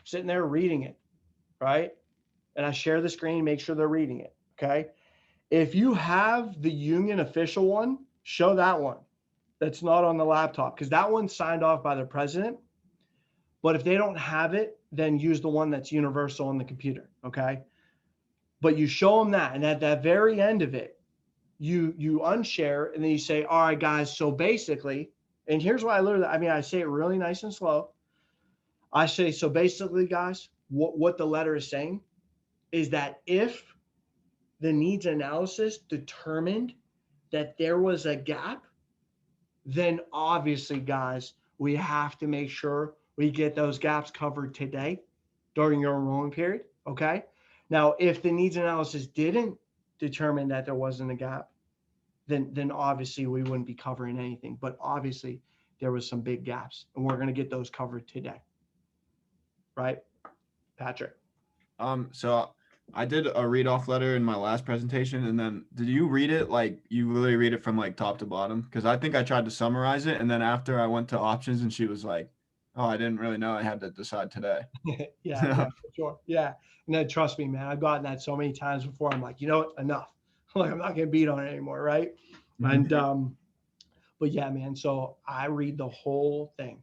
Sitting there reading it, right? And I share the screen, make sure they're reading it. Okay. If you have the union official one, show that one that's not on the laptop, because that one's signed off by the president. But if they don't have it, then use the one that's universal on the computer. Okay. But you show them that. And at that very end of it, you unshare, and then you say, all right, guys. So basically, and here's why I say it really nice and slow. I say, so basically, guys, what the letter is saying is that if the needs analysis determined that there was a gap, then obviously, guys, we have to make sure we get those gaps covered today during your enrollment period. Okay. Now, if the needs analysis didn't determine that there wasn't a gap, then obviously we wouldn't be covering anything. But obviously there was some big gaps, and we're going to get those covered today. Right, Patrick? So I did a read off letter in my last presentation, and then did you read it like you really read it from like top to bottom? Because I think I tried to summarize it, and then after I went to options, and she was like, "Oh, I didn't really know I had to decide today." yeah, for sure. Yeah, and then trust me, man, I've gotten that so many times before. I'm like, you know what, enough. Like, I'm not gonna beat on it anymore, right? And but yeah, man. So I read the whole thing,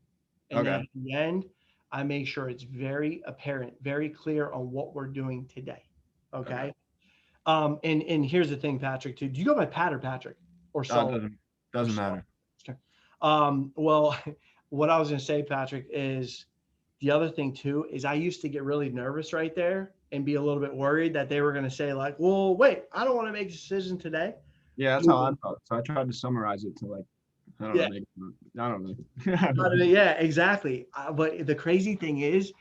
and then at the end, I make sure it's very apparent, very clear on what we're doing today. Okay. And here's the thing, Patrick, too. Do you go by Pat or Patrick or Saul? Doesn't matter. Well, what I was going to say, Patrick, is the other thing too, is I used to get really nervous right there and be a little bit worried that they were going to say like, well, wait, I don't want to make a decision today. Yeah, that's how I felt. So I tried to summarize it to like, I don't know. Yeah, exactly. But the crazy thing is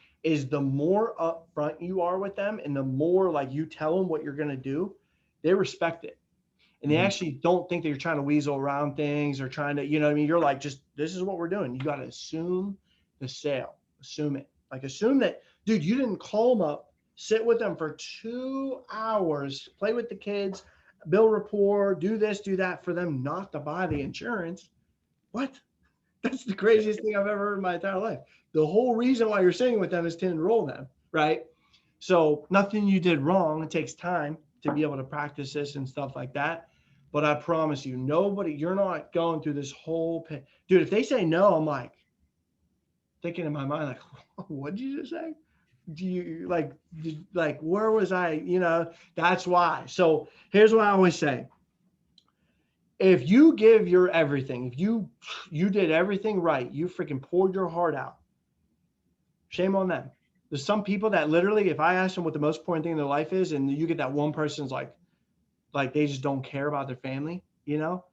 the more upfront you are with them, and the more like you tell them what you're going to do, they respect it. And they actually don't think that you're trying to weasel around things or trying to, you know what I mean? You're like, just, this is what we're doing. You got to assume the sale, assume it. Like, assume that, dude, you didn't call them up, sit with them for 2 hours, play with the kids, build rapport, do this, do that for them not to buy the insurance. What? That's the craziest thing I've ever heard in my entire life. The whole reason why you're sitting with them is to enroll them, right? So nothing you did wrong. It takes time to be able to practice this and stuff like that. But I promise you, you're not going through this whole dude. If they say no, I'm like thinking in my mind, like, what did you just say? Do you like, where was I? You know, that's why. So here's what I always say. If you give your everything, if you did everything right, you freaking poured your heart out, shame on them. There's some people that literally, if I ask them what the most important thing in their life is, and you get that one person's like they just don't care about their family, you know,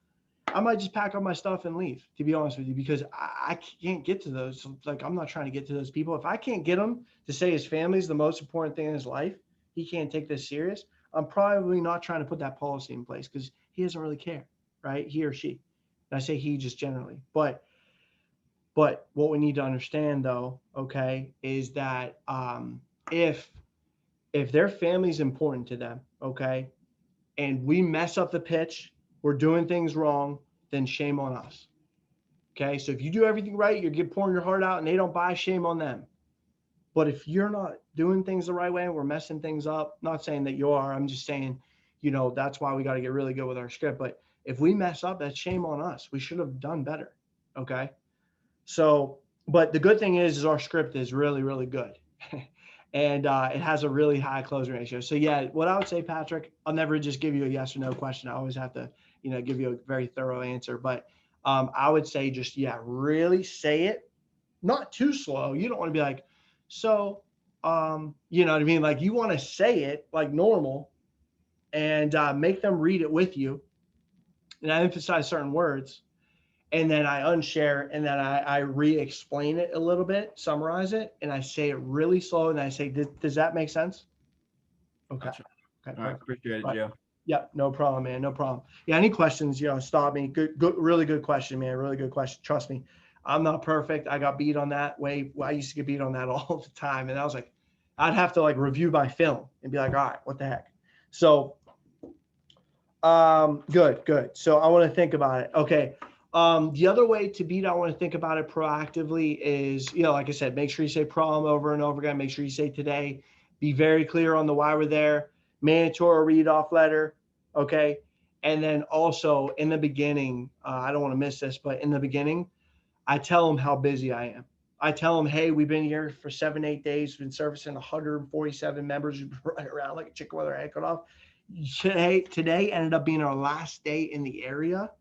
I might just pack up my stuff and leave, to be honest with you, because I can't get to those. Like, I'm not trying to get to those people. If I can't get him to say his family is the most important thing in his life, he can't take this serious, I'm probably not trying to put that policy in place, because he doesn't really care, right? He or she. And I say he just generally. But what we need to understand, though, okay, is that if their family is important to them, okay, and we mess up the pitch, we're doing things wrong, then shame on us. Okay. So if you do everything right, you're pouring your heart out and they don't buy, shame on them. But if you're not doing things the right way and we're messing things up, not saying that you are, I'm just saying, you know, that's why we got to get really good with our script. But if we mess up, that's shame on us. We should have done better. Okay. So, but the good thing is our script is really, really good. And it has a really high closing ratio. So yeah, what I would say, Patrick, I'll never just give you a yes or no question. I always have to, you know, give you a very thorough answer. But I would say just, yeah, really say it, not too slow. You don't want to be like, so, you know what I mean? Like, you want to say it like normal and make them read it with you. And I emphasize certain words. And then I unshare, and then I re-explain it a little bit, summarize it, and I say it really slow. And I say, does that make sense? Okay. Gotcha. All right, appreciate it, Joe. Yep, no problem, man. No problem. Yeah, any questions, stop me. Good, really good question, man. Really good question. Trust me. I'm not perfect. I got beat on that way. Well, I used to get beat on that all the time. And I was like, I'd have to like review my film and be like, all right, what the heck? So good. So I want to think about it. Okay. The other way to beat, I want to think about it proactively is, like I said, make sure you say prom over and over again. Make sure you say today. Be very clear on the why we're there. Mandatory read off letter. Okay. And then also in the beginning, I don't want to miss this, but in the beginning, I tell them how busy I am. I tell them, hey, we've been here for 7-8 days, been servicing 147 members, we've been running around like a chicken with our head cut off. Today ended up being our last day in the area.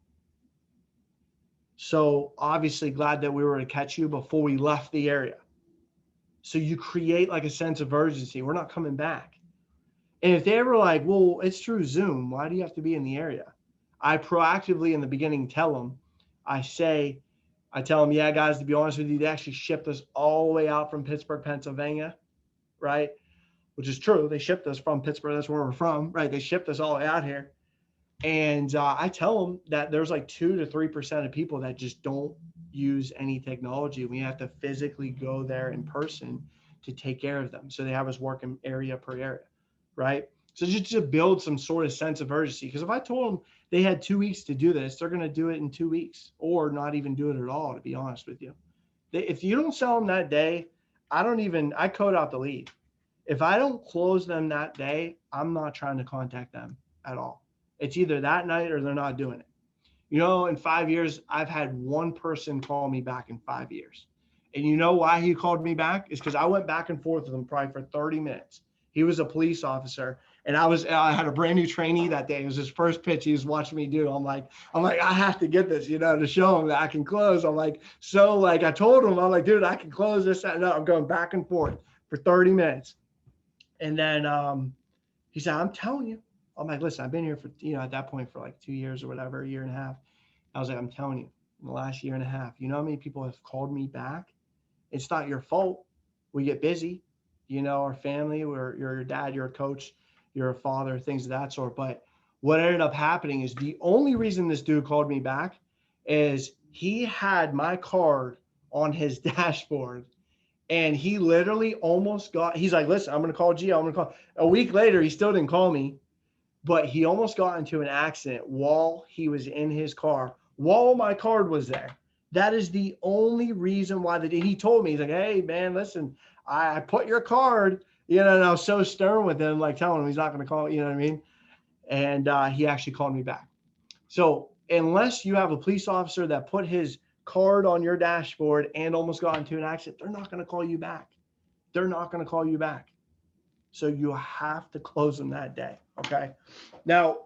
So obviously glad that we were to catch you before we left the area. So you create like a sense of urgency. We're not coming back. And if they ever like, well, it's through Zoom, why do you have to be in the area? I proactively in the beginning tell them, I tell them, yeah, guys, to be honest with you, they actually shipped us all the way out from Pittsburgh, Pennsylvania, right? Which is true. They shipped us from Pittsburgh. That's where we're from, right? They shipped us all the way out here. And I tell them that there's like 2 to 3% of people that just don't use any technology. We have to physically go there in person to take care of them. So they have us working area per area, right? So just to build some sort of sense of urgency. Because if I told them they had 2 weeks to do this, they're going to do it in 2 weeks or not even do it at all, to be honest with you. If you don't sell them that day, I code out the lead. If I don't close them that day, I'm not trying to contact them at all. It's either that night or they're not doing it. In 5 years, I've had one person call me back in 5 years. And you know why he called me back? It's because I went back and forth with him probably for 30 minutes. He was a police officer. And I had a brand new trainee that day. It was his first pitch he was watching me do. I'm like, I have to get this, to show him that I can close. I told him, I'm like, dude, I can close this. No, I'm going back and forth for 30 minutes. And then he said, I'm telling you. I'm like, listen, I've been here for, at that point for like 2 years or whatever, a year and a half. I was like, I'm telling you, in the last year and a half, you know how many people have called me back? It's not your fault. We get busy, our family, you're your dad, you're a coach, you're a father, things of that sort. But what ended up happening is the only reason this dude called me back is he had my card on his dashboard. And he literally he's like, listen, I'm going to call Gio. I'm going to call. A week later, he still didn't call me. But he almost got into an accident while he was in his car, while my card was there. That is the only reason why he told me, he's like, hey, man, listen, I put your card, and I was so stern with him, like telling him he's not going to call, you know what I mean? And he actually called me back. So unless you have a police officer that put his card on your dashboard and almost got into an accident, they're not going to call you back. They're not going to call you back. So you have to close them that day. Okay. Now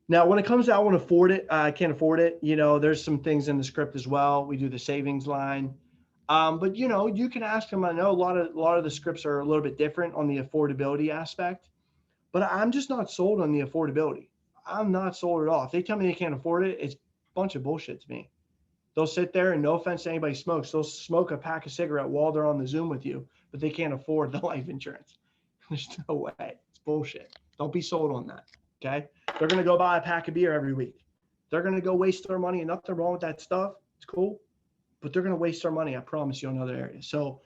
when it comes to I want to afford it, I can't afford it. There's some things in the script as well. We do the savings line. But you can ask them. I know a lot of the scripts are a little bit different on the affordability aspect, but I'm just not sold on the affordability. I'm not sold at all. If they tell me they can't afford it, it's a bunch of bullshit to me. They'll sit there and no offense to anybody smokes, they'll smoke a pack of cigarette while they're on the Zoom with you, but they can't afford the life insurance. There's no way. It's bullshit. Don't be sold on that. Okay. They're going to go buy a pack of beer every week. They're going to go waste their money, and nothing wrong with that stuff. It's cool, but they're going to waste their money. I promise you, in other areas. So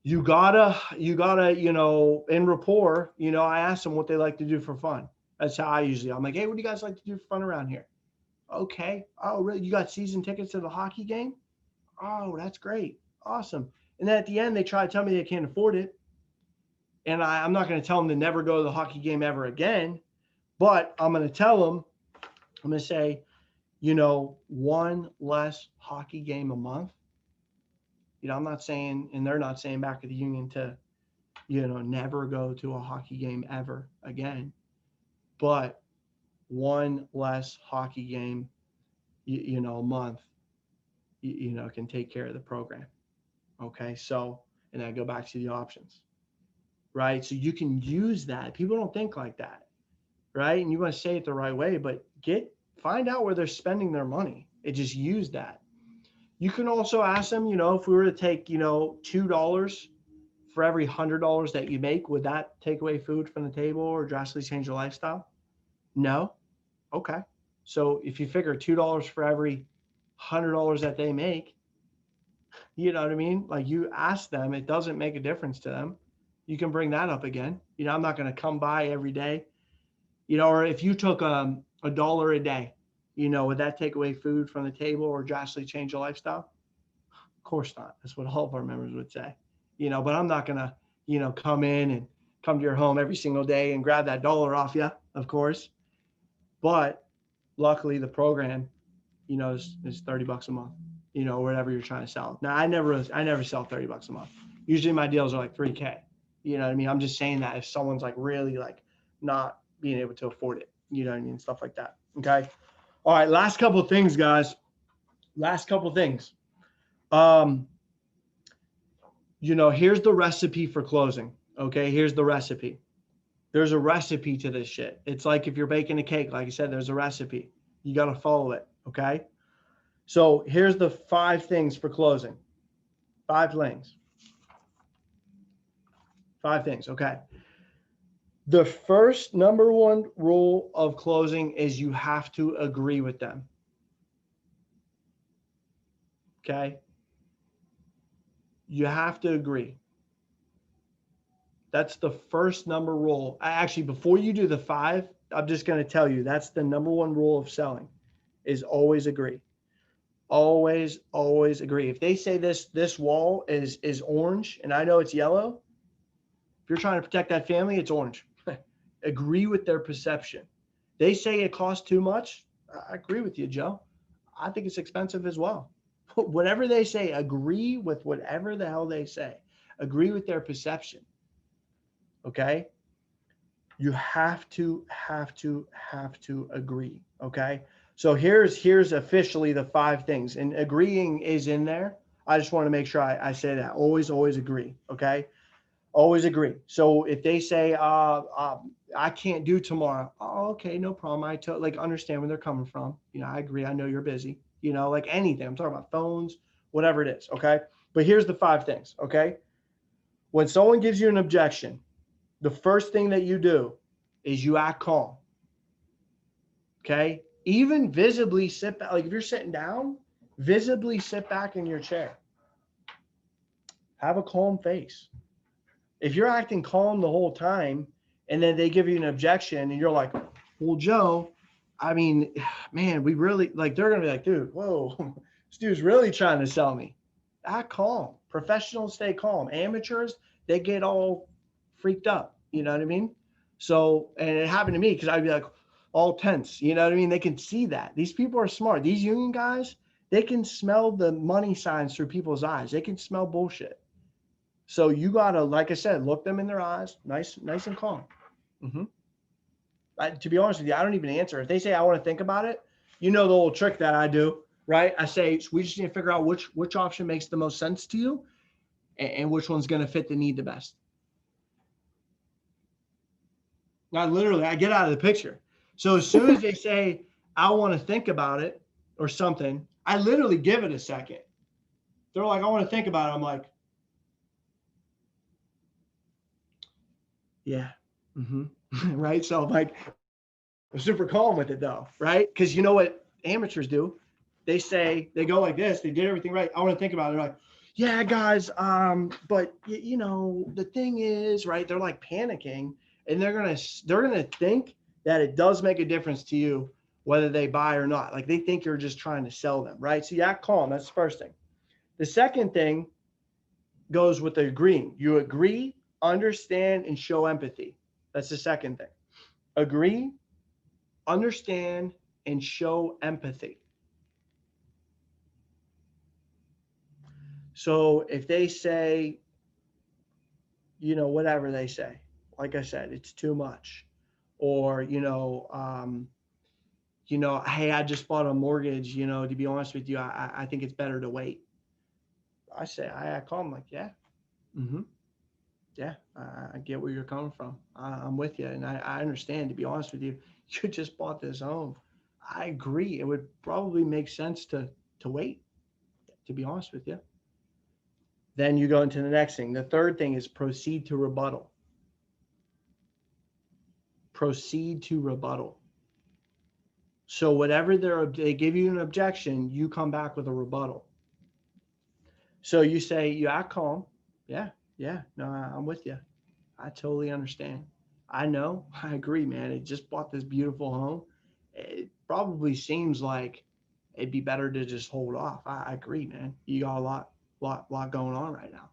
you gotta, in rapport, I ask them what they like to do for fun. That's how I usually, I'm like, hey, what do you guys like to do for fun around here? Okay. Oh, really? You got season tickets to the hockey game? Oh, that's great. Awesome. And then at the end, they try to tell me they can't afford it. And I'm not going to tell them to never go to the hockey game ever again, but I'm going to tell them, I'm going to say, one less hockey game a month. I'm not saying, and they're not saying back at the union to, never go to a hockey game ever again, but one less hockey game, a month, can take care of the program. Okay. So, and I go back to the options. Right. So you can use that. People don't think like that. Right. And you want to say it the right way, but find out where they're spending their money and just use that. You can also ask them, if we were to take, $2 for every $100 that you make, would that take away food from the table or drastically change your lifestyle? No. Okay. So if you figure $2 for every $100 that they make, you know what I mean? Like, you ask them, it doesn't make a difference to them. You can bring that up again. You know, I'm not going to come by every day, you know, or if you took $1 a day, you know, would that take away food from the table or drastically change your lifestyle? Of course not. That's what all of our members would say, you know, but I'm not going to, you know, come to your home every single day and grab that dollar off you, of course. But luckily the program, you know, is $30 a month, you know, whatever you're trying to sell. Now, I never sell $30 a month. Usually my deals are like $3K. You know what I mean? I'm just saying that if someone's like really like not being able to afford it, you know what I mean? Stuff like that. Okay. All right. Last couple of things, guys. Last couple of things. You know, here's the recipe for closing. Okay. Here's the recipe. There's a recipe to this shit. It's like if you're baking a cake, like I said, there's a recipe. You got to follow it. Okay. So here's the 5 things for closing. 5 things. 5 things. Okay. The first number 1 rule of closing is you have to agree with them. Okay. You have to agree. That's the first number rule. Actually, before you do the 5, I'm just going to tell you that's the number 1 rule of selling is always agree. Always agree. If they say this wall is orange and I know it's yellow, if you're trying to protect that family, it's orange. Agree with their perception. They say it costs too much. I agree with you, Joe. I think it's expensive as well. Whatever they say, agree with whatever the hell they say. Agree with their perception. Okay? You have to agree. Okay? So here's officially the 5 things, and agreeing is in there. I just want to make sure I say that. Always agree. Okay? Always agree. So if they say, I can't do tomorrow. Oh, okay, no problem. I like understand where they're coming from. You know, I agree. I know you're busy. You know, like anything. I'm talking about phones, whatever it is. Okay. But here's the 5 things. Okay. When someone gives you an objection, the first thing that you do is you act calm. Okay. Even visibly sit back. Like if you're sitting down, visibly sit back in your chair. Have a calm face. If you're acting calm the whole time and then they give you an objection and you're like, well, Joe, I mean, man, we really like, they're going to be like, dude, whoa, this dude's really trying to sell me. Act calm. Professionals stay calm. Amateurs, they get all freaked up. You know what I mean? So, and it happened to me because I'd be like all tense. You know what I mean? They can see that. These people are smart. These union guys, they can smell the money signs through people's eyes. They can smell bullshit. So you gotta, like I said, look them in their eyes, nice and calm. To be honest with you, I don't even answer. If they say I want to think about it, you know the little trick that I do, right? I say we just need to figure out which option makes the most sense to you, and which one's gonna fit the need the best. Now, literally, I get out of the picture. So as soon as they say I want to think about it or something, I literally give it a second. They're like, I want to think about it. I'm like, yeah. Right. So like, I'm super calm with it though. Right. Because you know what amateurs do? They go like this. They did everything right. I want to think about it. They're like, yeah, guys. But you know, the thing is, right. They're like panicking and they're going to think that it does make a difference to you, whether they buy or not. Like they think you're just trying to sell them. Right. So you act calm. That's the first thing. The second thing goes with the agreeing. You agree, understand, and show empathy. That's the second thing. Agree, understand, and show empathy. So if they say, you know, whatever they say, like I said, it's too much. Or, hey, I just bought a mortgage, you know, to be honest with you, I think it's better to wait. I say, I call them like, yeah. Yeah, I get where you're coming from. I'm with you. And I understand, to be honest with you, you just bought this home. I agree. It would probably make sense to wait, to be honest with you. Then you go into the next thing. The third thing is proceed to rebuttal. Proceed to rebuttal. So whatever they give you an objection, you come back with a rebuttal. So you say, you act calm. Yeah, no, I'm with you. I totally understand. I know, I agree, man. It just bought this beautiful home. It probably seems like it'd be better to just hold off. I agree, man. You got a lot going on right now.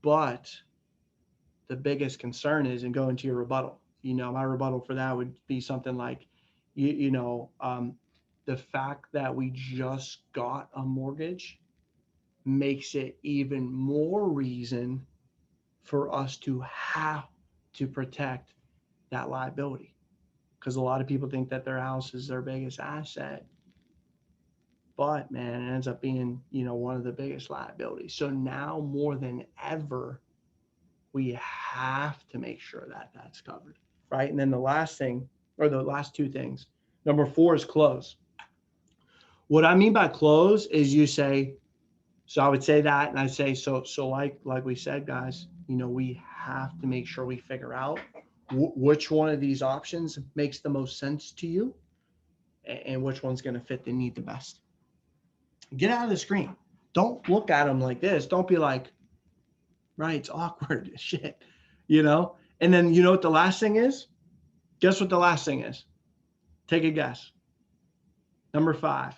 But the biggest concern is, and go into your rebuttal. My rebuttal for that would be something like, the fact that we just got a mortgage makes it even more reason for us to have to protect that liability. Because a lot of people think that their house is their biggest asset. But man, it ends up being, one of the biggest liabilities. So now more than ever, we have to make sure that that's covered, right? And then the last thing, or the last two things, number 4 is close. What I mean by close is you say, so I would say that, and I say, so like we said, guys, we have to make sure we figure out which one of these options makes the most sense to you and which one's going to fit the need the best. Get out of the screen. Don't look at them like this. Don't be like, right, it's awkward shit, And then you know what the last thing is? Guess what the last thing is? Take a guess. Number 5.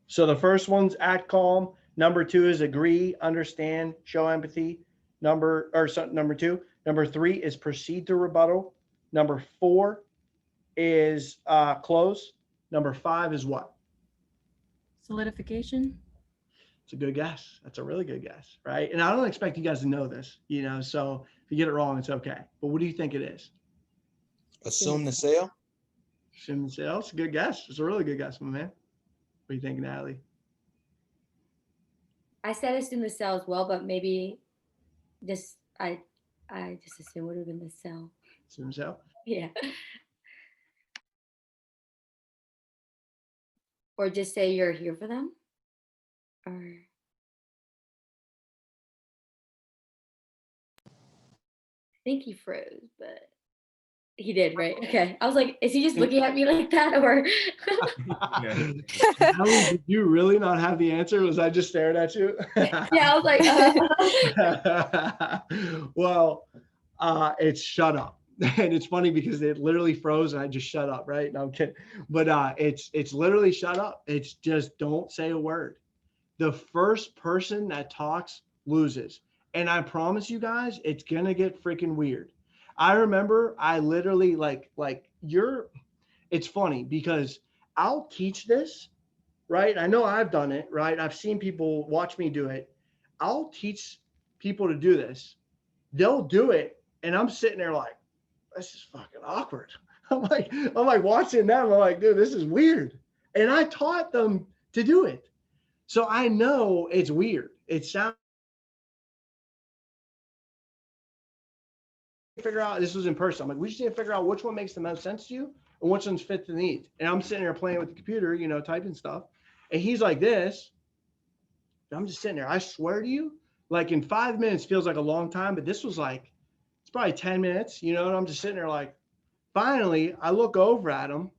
So the first one's act calm. Number 2 is agree, understand, show empathy. Number 2. Number 3 is proceed to rebuttal. Number 4 is close. Number 5 is what? Solidification. It's a good guess. That's a really good guess, right? And I don't expect you guys to know this, so if you get it wrong, it's okay. But what do you think it is? Assume the sale. Assume the sale. It's a good guess. It's a really good guess, my man. What do you think, Natalie? I said assume the sale as well, but maybe I just assume would have been the sale. Assume sale? Yeah. Or just say you're here for them. Or I think he froze, but he did, right? Okay. I was like, is he just looking at me like that, or? Natalie, did you really not have the answer? Was I just staring at you? Yeah, I was like, Well, it's shut up. And it's funny because it literally froze and I just shut up, right? No, I'm kidding. But it's literally shut up. It's just don't say a word. The first person that talks loses. And I promise you guys, it's gonna get freaking weird. I remember I literally it's funny because I'll teach this, right? I know I've done it, right? I've seen people watch me do it. I'll teach people to do this. They'll do it. And I'm sitting there like, this is fucking awkward. I'm like watching them. I'm like, dude, this is weird. And I taught them to do it. So I know it's weird. It sounds. Figure out, this was in person. I'm like, we just need to figure out which one makes the most sense to you and which ones fit the needs. And I'm sitting there playing with the computer, typing stuff. And he's like this. I'm just sitting there. I swear to you, like in 5 minutes feels like a long time, but this was like, it's probably 10 minutes, and I'm just sitting there like, finally, I look over at him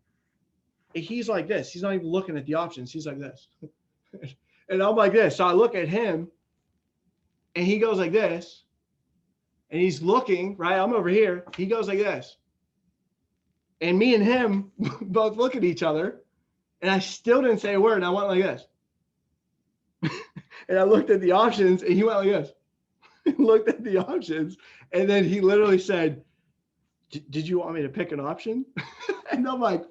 and he's like this. He's not even looking at the options. He's like this. And I'm like this. So I look at him and he goes like this. And he's looking, right? I'm over here. He goes like this. And me and him both look at each other. And I still didn't say a word. And I went like this. And I looked at the options and he went like this. Looked at the options. And then he literally said, did you want me to pick an option? And I'm like,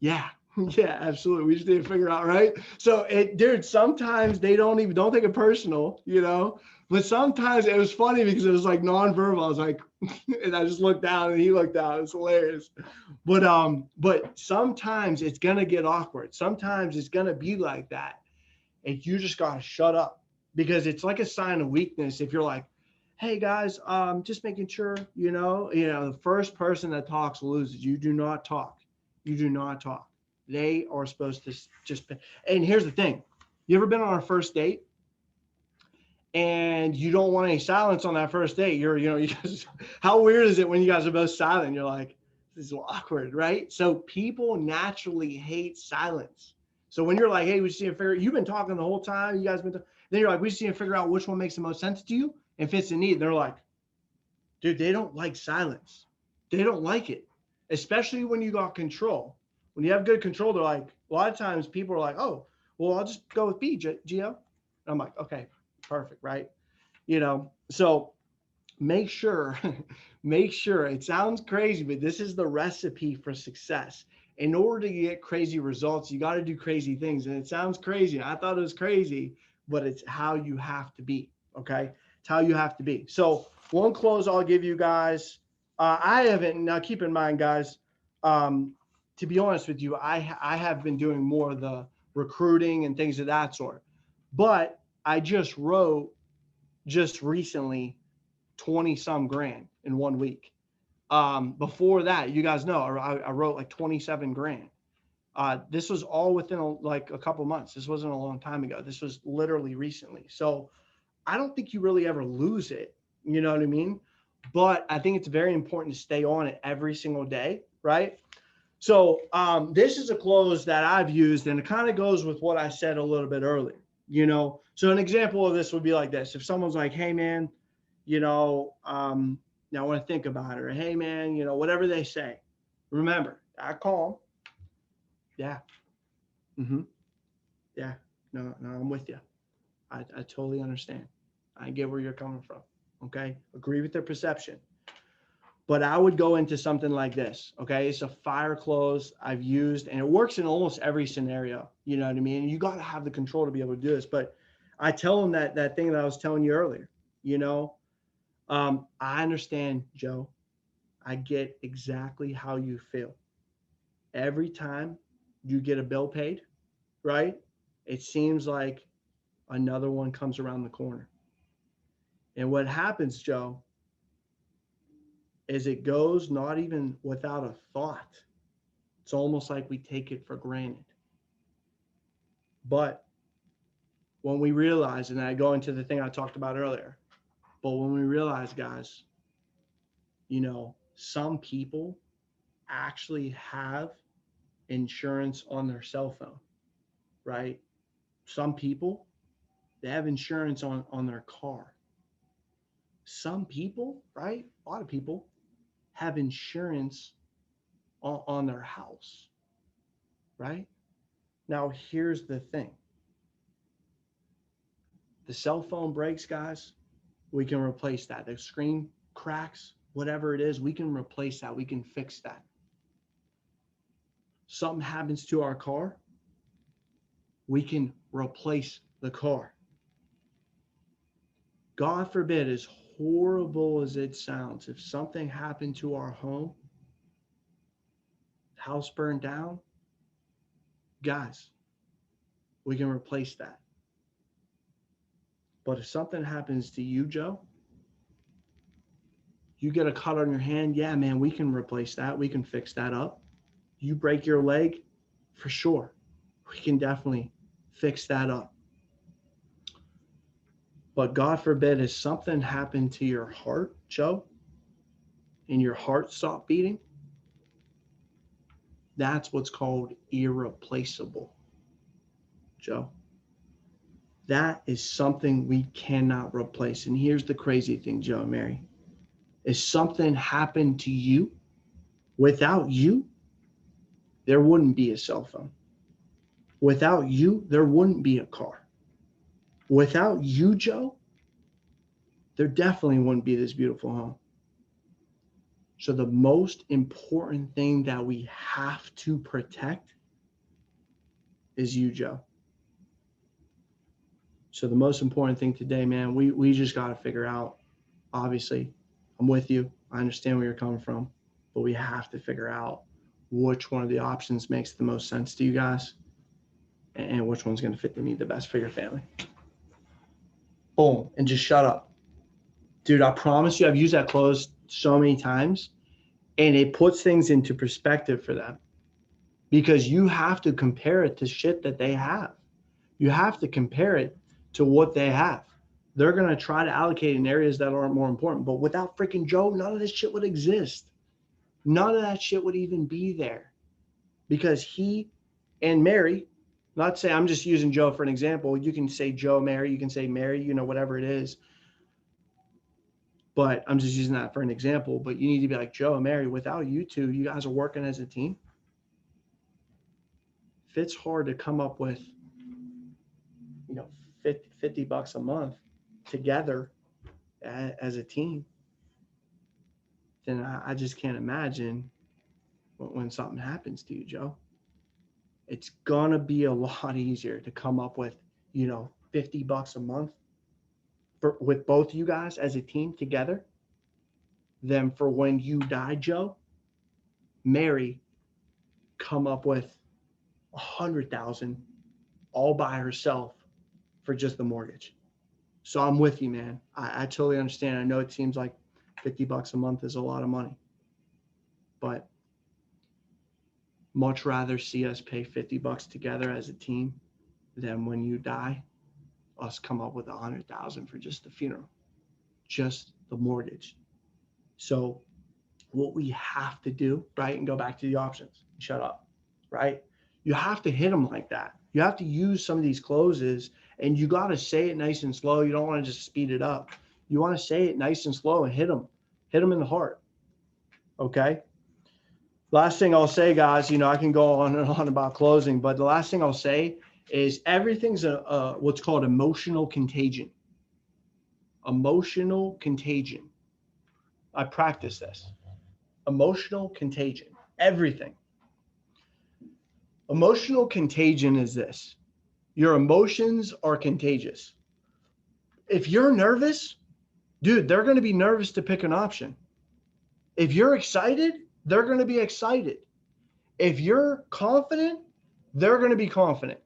yeah, absolutely. We just need to figure out, right? So dude, sometimes they don't take it personal, but sometimes it was funny because it was like nonverbal. I was like, and I just looked down and he looked down. It's hilarious. But sometimes it's going to get awkward. Sometimes it's going to be like that. And you just got to shut up because it's like a sign of weakness. If you're like, hey guys, just making sure, the first person that talks loses. You do not talk. You do not talk. They are supposed to just, and here's the thing. You ever been on a first date? and you don't want any silence on that first date. How weird is it when you guys are both silent? You're like, this is awkward, right? So people naturally hate silence. So when you're like, hey, we just need to figure, you've been talking the whole time, you guys been, then you're like, we just need to figure out which one makes the most sense to you and fits the need. They're like, dude, they don't like silence. They don't like it, especially when you got control. When you have good control, they're like, a lot of times people are like, oh, well, I'll just go with B, Gio. And I'm like, okay, perfect, right? So make sure, it sounds crazy, but this is the recipe for success. In order to get crazy results, you got to do crazy things. And it sounds crazy. I thought it was crazy, but it's how you have to be. Okay. It's how you have to be. So one close I'll give you guys. I haven't, now keep in mind, guys, to be honest with you, I have been doing more of the recruiting and things of that sort, but I just wrote just recently 20 some grand in 1 week. Before that, you guys know, I wrote like 27 grand. This was all within like a couple months. This wasn't a long time ago. This was literally recently. So I don't think you really ever lose it. You know what I mean? But I think it's very important to stay on it every single day, right? So this is a close that I've used, and it kind of goes with what I said a little bit earlier, So an example of this would be like this. If someone's like, hey, man, now I want to think about it, or hey, man, whatever they say, remember, act calm. Yeah. Yeah. No, I'm with you. I totally understand. I get where you're coming from. Okay. Agree with their perception. But I would go into something like this. Okay. It's a fire close I've used, and it works in almost every scenario. You know what I mean? You got to have the control to be able to do this. But I tell them that thing that I was telling you earlier, I understand, Joe. I get exactly how you feel. Every time you get a bill paid, right? It seems like another one comes around the corner. And what happens, Joe, is it goes not even without a thought. It's almost like we take it for granted. But when we realize, and I go into the thing I talked about earlier, but when we realize, guys, some people actually have insurance on their cell phone, right? Some people, they have insurance on their car. Some people, right? A lot of people have insurance on their house, right? Now, here's the thing. The cell phone breaks, guys, we can replace that. The screen cracks, whatever it is, we can replace that. We can fix that. Something happens to our car, we can replace the car. God forbid, as horrible as it sounds, if something happened to our home, house burned down, guys, we can replace that. But if something happens to you, Joe, you get a cut on your hand, yeah, man, we can replace that. We can fix that up. You break your leg, for sure, we can definitely fix that up. But God forbid, if something happened to your heart, Joe, and your heart stopped beating, that's what's called irreplaceable, Joe. That is something we cannot replace. And here's the crazy thing, Joe and Mary. If something happened to you, without you, there wouldn't be a cell phone. Without you, there wouldn't be a car. Without you, Joe, there definitely wouldn't be this beautiful home. So the most important thing that we have to protect is you, Joe. So the most important thing today, man, we just got to figure out, obviously, I'm with you. I understand where you're coming from, but we have to figure out which one of the options makes the most sense to you guys and which one's going to fit the need the best for your family. Boom. And just shut up. Dude, I promise you, I've used that close so many times, and it puts things into perspective for them, because you have to compare it to shit that they have. You have to compare it to what they have. they're going to try to allocate in areas that aren't more important. But without freaking Joe, none of this shit would exist. None of that shit would even be there, because he and Mary, not to say, I'm just using Joe for an example. You can say Joe, Mary, you can say Mary, you know, whatever it is. But I'm just using that for an example. But you need to be like, Joe and Mary, without you two, you guys are working as a team. If it's hard to come up with, you know, $50 a month together as a team, then I just can't imagine when something happens to you, Joe. It's gonna be a lot easier to come up with, you know, $50 a month with both you guys as a team together than for when you die, Joe. Mary come up with 100,000 all by herself for just the mortgage. So I'm with you, man. I totally understand. I know it seems like $50 a month is a lot of money, but much rather see us pay $50 together as a team than when you die, us come up with 100,000 for just the funeral, just the mortgage. So what we have to do, right, and go back to the options, shut up, right? You have to hit them like that. You have to use some of these closes, and you got to say it nice and slow. You don't want to just speed it up. You want to say it nice and slow and hit them in the heart. Okay. Last thing I'll say, guys, you know, I can go on and on about closing, but the last thing I'll say is everything's what's called emotional contagion. Emotional contagion. I practice this. Emotional contagion. Everything. Emotional contagion is this. Your emotions are contagious. If you're nervous, dude, they're going to be nervous to pick an option. If you're excited, they're going to be excited. If you're confident, they're going to be confident.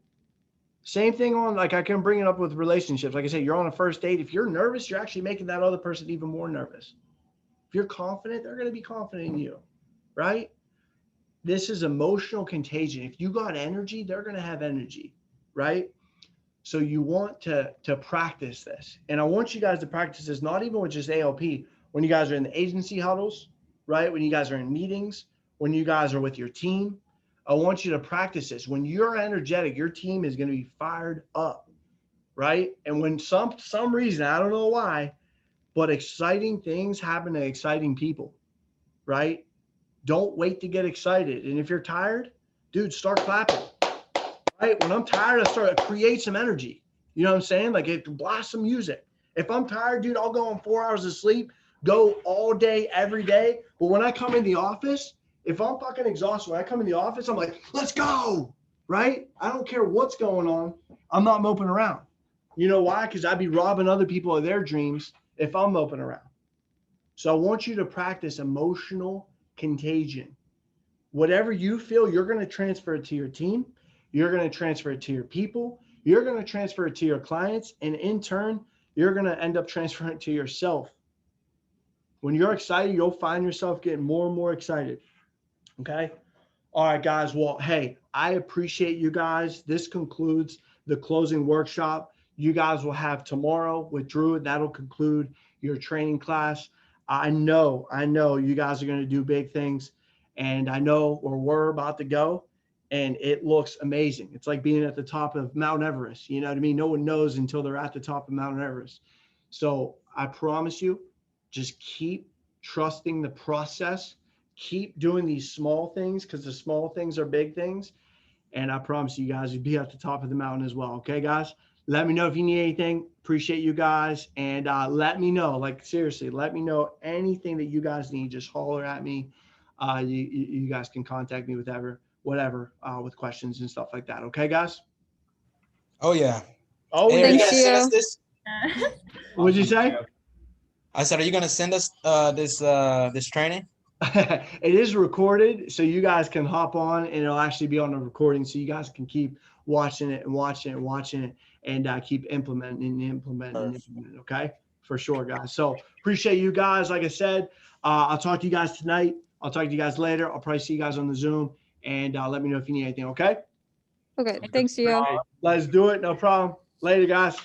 Same thing on, like, I can bring it up with relationships. Like I said, you're on a first date. If you're nervous, you're actually making that other person even more nervous. If you're confident, they're going to be confident in you, right? This is emotional contagion. If you got energy, they're going to have energy, right? So you want to practice this. And I want you guys to practice this, not even with just ALP, when you guys are in the agency huddles, right? When you guys are in meetings, when you guys are with your team, I want you to practice this. When you're energetic, your team is going to be fired up, right? And when some reason, I don't know why, but exciting things happen to exciting people, right? Don't wait to get excited. And if you're tired, dude, start clapping, right? When I'm tired, I start to create some energy. You know what I'm saying? Like, blast some music. If I'm tired, dude, I'll go on 4 hours of sleep, go all day, every day. But when I come in the office, if I'm fucking exhausted, when I come in the office, I'm like, let's go, right? I don't care what's going on. I'm not moping around. You know why? Because I'd be robbing other people of their dreams if I'm moping around. So I want you to practice emotional contagion. Whatever you feel, you're going to transfer it to your team. You're going to transfer it to your people. You're going to transfer it to your clients. And in turn, you're going to end up transferring it to yourself. When you're excited, you'll find yourself getting more and more excited. Okay. All right, guys. Well, hey, I appreciate you guys. This concludes the closing workshop. You guys will have tomorrow with Drew. That'll conclude your training class. I know you guys are going to do big things, and I know where we're about to go, and it looks amazing. It's like being at the top of Mount Everest. You know what I mean? No one knows until they're at the top of Mount Everest. So I promise you, just keep trusting the process. Keep doing these small things, because the small things are big things. And I promise you guys, you'll be at the top of the mountain as well. Okay, guys? Let me know if you need anything. Appreciate you guys. And let me know, like, seriously, let me know anything that you guys need. Just holler at me. You guys can contact me with whatever, with questions and stuff like that. Okay, guys? Oh yeah. Oh, Hey, are you Thank gonna send us you. this? What'd you say? I said, are you gonna send us this training? It is recorded, so you guys can hop on, and it'll actually be on the recording, so you guys can keep watching it and watching it and watching it, and keep implementing. Okay, for sure, guys. So appreciate you guys. Like I said, I'll talk to you guys tonight. I'll talk to you guys later. I'll probably see you guys on the Zoom, and let me know if you need anything. Okay. Okay, thanks, Gio. Let's do it. No problem. Later, guys.